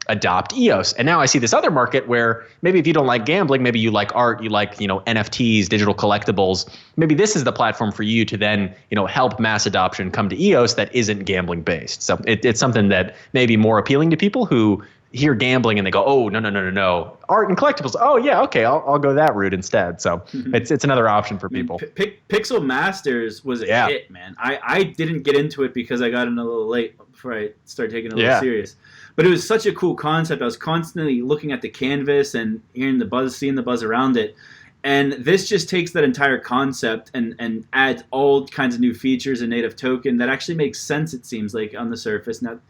adopt EOS. And now I see this other market where maybe if you don't like gambling, maybe you like art, you like, NFTs, digital collectibles. Maybe this is the platform for you to then, help mass adoption come to EOS that isn't gambling based. So it's something that may be more appealing to people who hear gambling and they go, oh, no. Art and collectibles. Oh, yeah, okay, I'll go that route instead. So it's another option for people. Pixel Masters was a hit, man. I didn't get into it because I got in a little late before I started taking it a little serious. But it was such a cool concept. I was constantly looking at the canvas and hearing the buzz, seeing the buzz around it. And this just takes that entire concept and adds all kinds of new features and native token that actually makes sense, it seems like, on the surface. Now,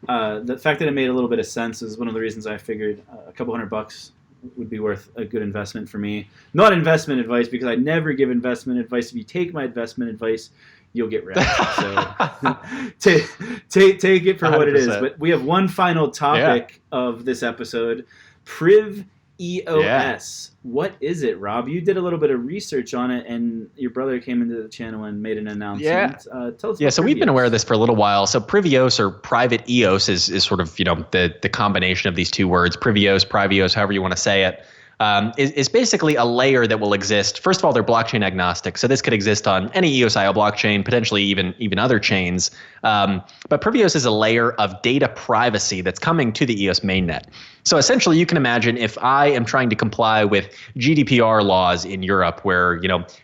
the fact that it made a little bit of sense is one of the reasons I figured a couple $100 would be worth a good investment for me. Not investment advice, because I never give investment advice. If you take my investment advice, you'll get wrecked. So take it for 100%. What it is. But we have one final topic of this episode, privEOS. What is it, Rob? You did a little bit of research on it, and your brother came into the channel and made an announcement. Tell us about so we've been aware of this for a little while. So privEOS or private-EOS is sort of, the combination of these two words, privEOS, privEOS, however you want to say it. Is basically a layer that will exist. First of all, they're blockchain agnostic. So this could exist on any EOSIO blockchain, potentially even other chains. But privEOS is a layer of data privacy that's coming to the EOS mainnet. So essentially, you can imagine if I am trying to comply with GDPR laws in Europe, where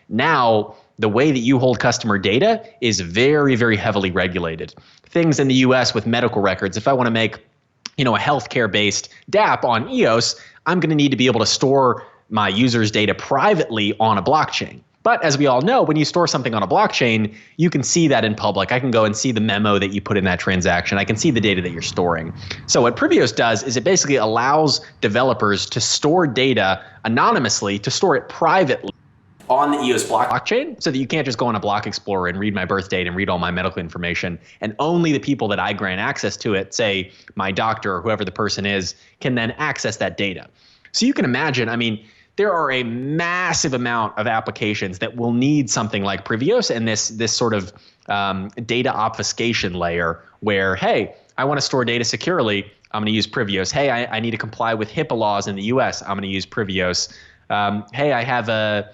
now the way that you hold customer data is very, very heavily regulated. Things in the US with medical records, if I want to make a healthcare-based dApp on EOS, I'm going to need to be able to store my users' data privately on a blockchain. But as we all know, when you store something on a blockchain, you can see that in public. I can go and see the memo that you put in that transaction. I can see the data that you're storing. So what privEOS does is it basically allows developers to store data anonymously, to store it privately on the EOS blockchain, so that you can't just go on a block explorer and read my birth date and read all my medical information, and only the people that I grant access to it, say my doctor or whoever the person is, can then access that data. So you can imagine, there are a massive amount of applications that will need something like privEOS and this sort of data obfuscation layer where, hey, I want to store data securely, I'm going to use privEOS. Hey, I need to comply with HIPAA laws in the US, I'm going to use privEOS. Hey, I have a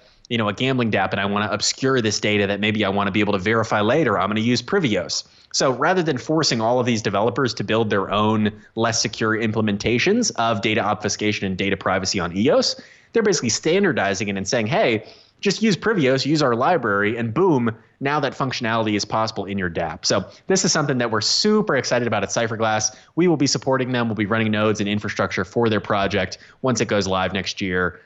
gambling dApp and I want to obscure this data that maybe I want to be able to verify later, I'm going to use privEOS. So rather than forcing all of these developers to build their own less secure implementations of data obfuscation and data privacy on EOS, they're basically standardizing it and saying, hey, just use privEOS, use our library, and boom, now that functionality is possible in your dApp. So this is something that we're super excited about at Cypherglass. We will be supporting them. We'll be running nodes and infrastructure for their project once it goes live next year.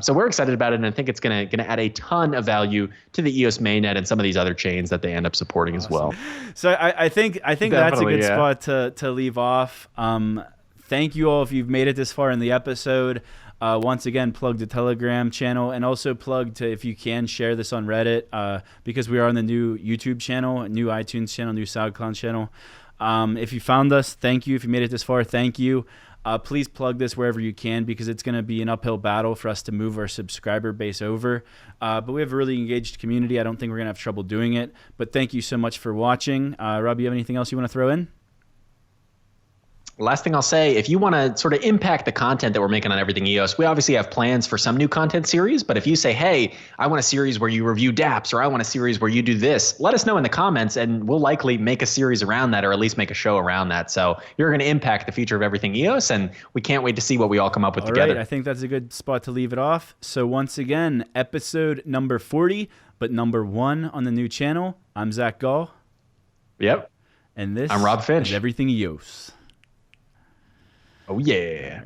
So we're excited about it, and I think it's going to add a ton of value to the EOS mainnet and some of these other chains that they end up supporting as well. So I think that's a good spot to leave off. Thank you all if you've made it this far in the episode. Once again, plug the Telegram channel, and also plug to, if you can, share this on Reddit, because we are on the new YouTube channel, new iTunes channel, new SoundCloud channel. If you found us, thank you. If you made it this far, thank you. Please plug this wherever you can, because it's going to be an uphill battle for us to move our subscriber base over. But we have a really engaged community. I don't think we're going to have trouble doing it. But thank you so much for watching. Rob, you have anything else you want to throw in? Last thing I'll say, if you want to sort of impact the content that we're making on Everything EOS, we obviously have plans for some new content series. But if you say, hey, I want a series where you review dApps, or I want a series where you do this, let us know in the comments, and we'll likely make a series around that, or at least make a show around that. So you're going to impact the future of Everything EOS, and we can't wait to see what we all come up with together. Right, I think that's a good spot to leave it off. So once again, episode number 40, but number 1 on the new channel. I'm Zack Gall. Yep. And this I'm Rob Finch. is Everything EOS. Oh, yeah.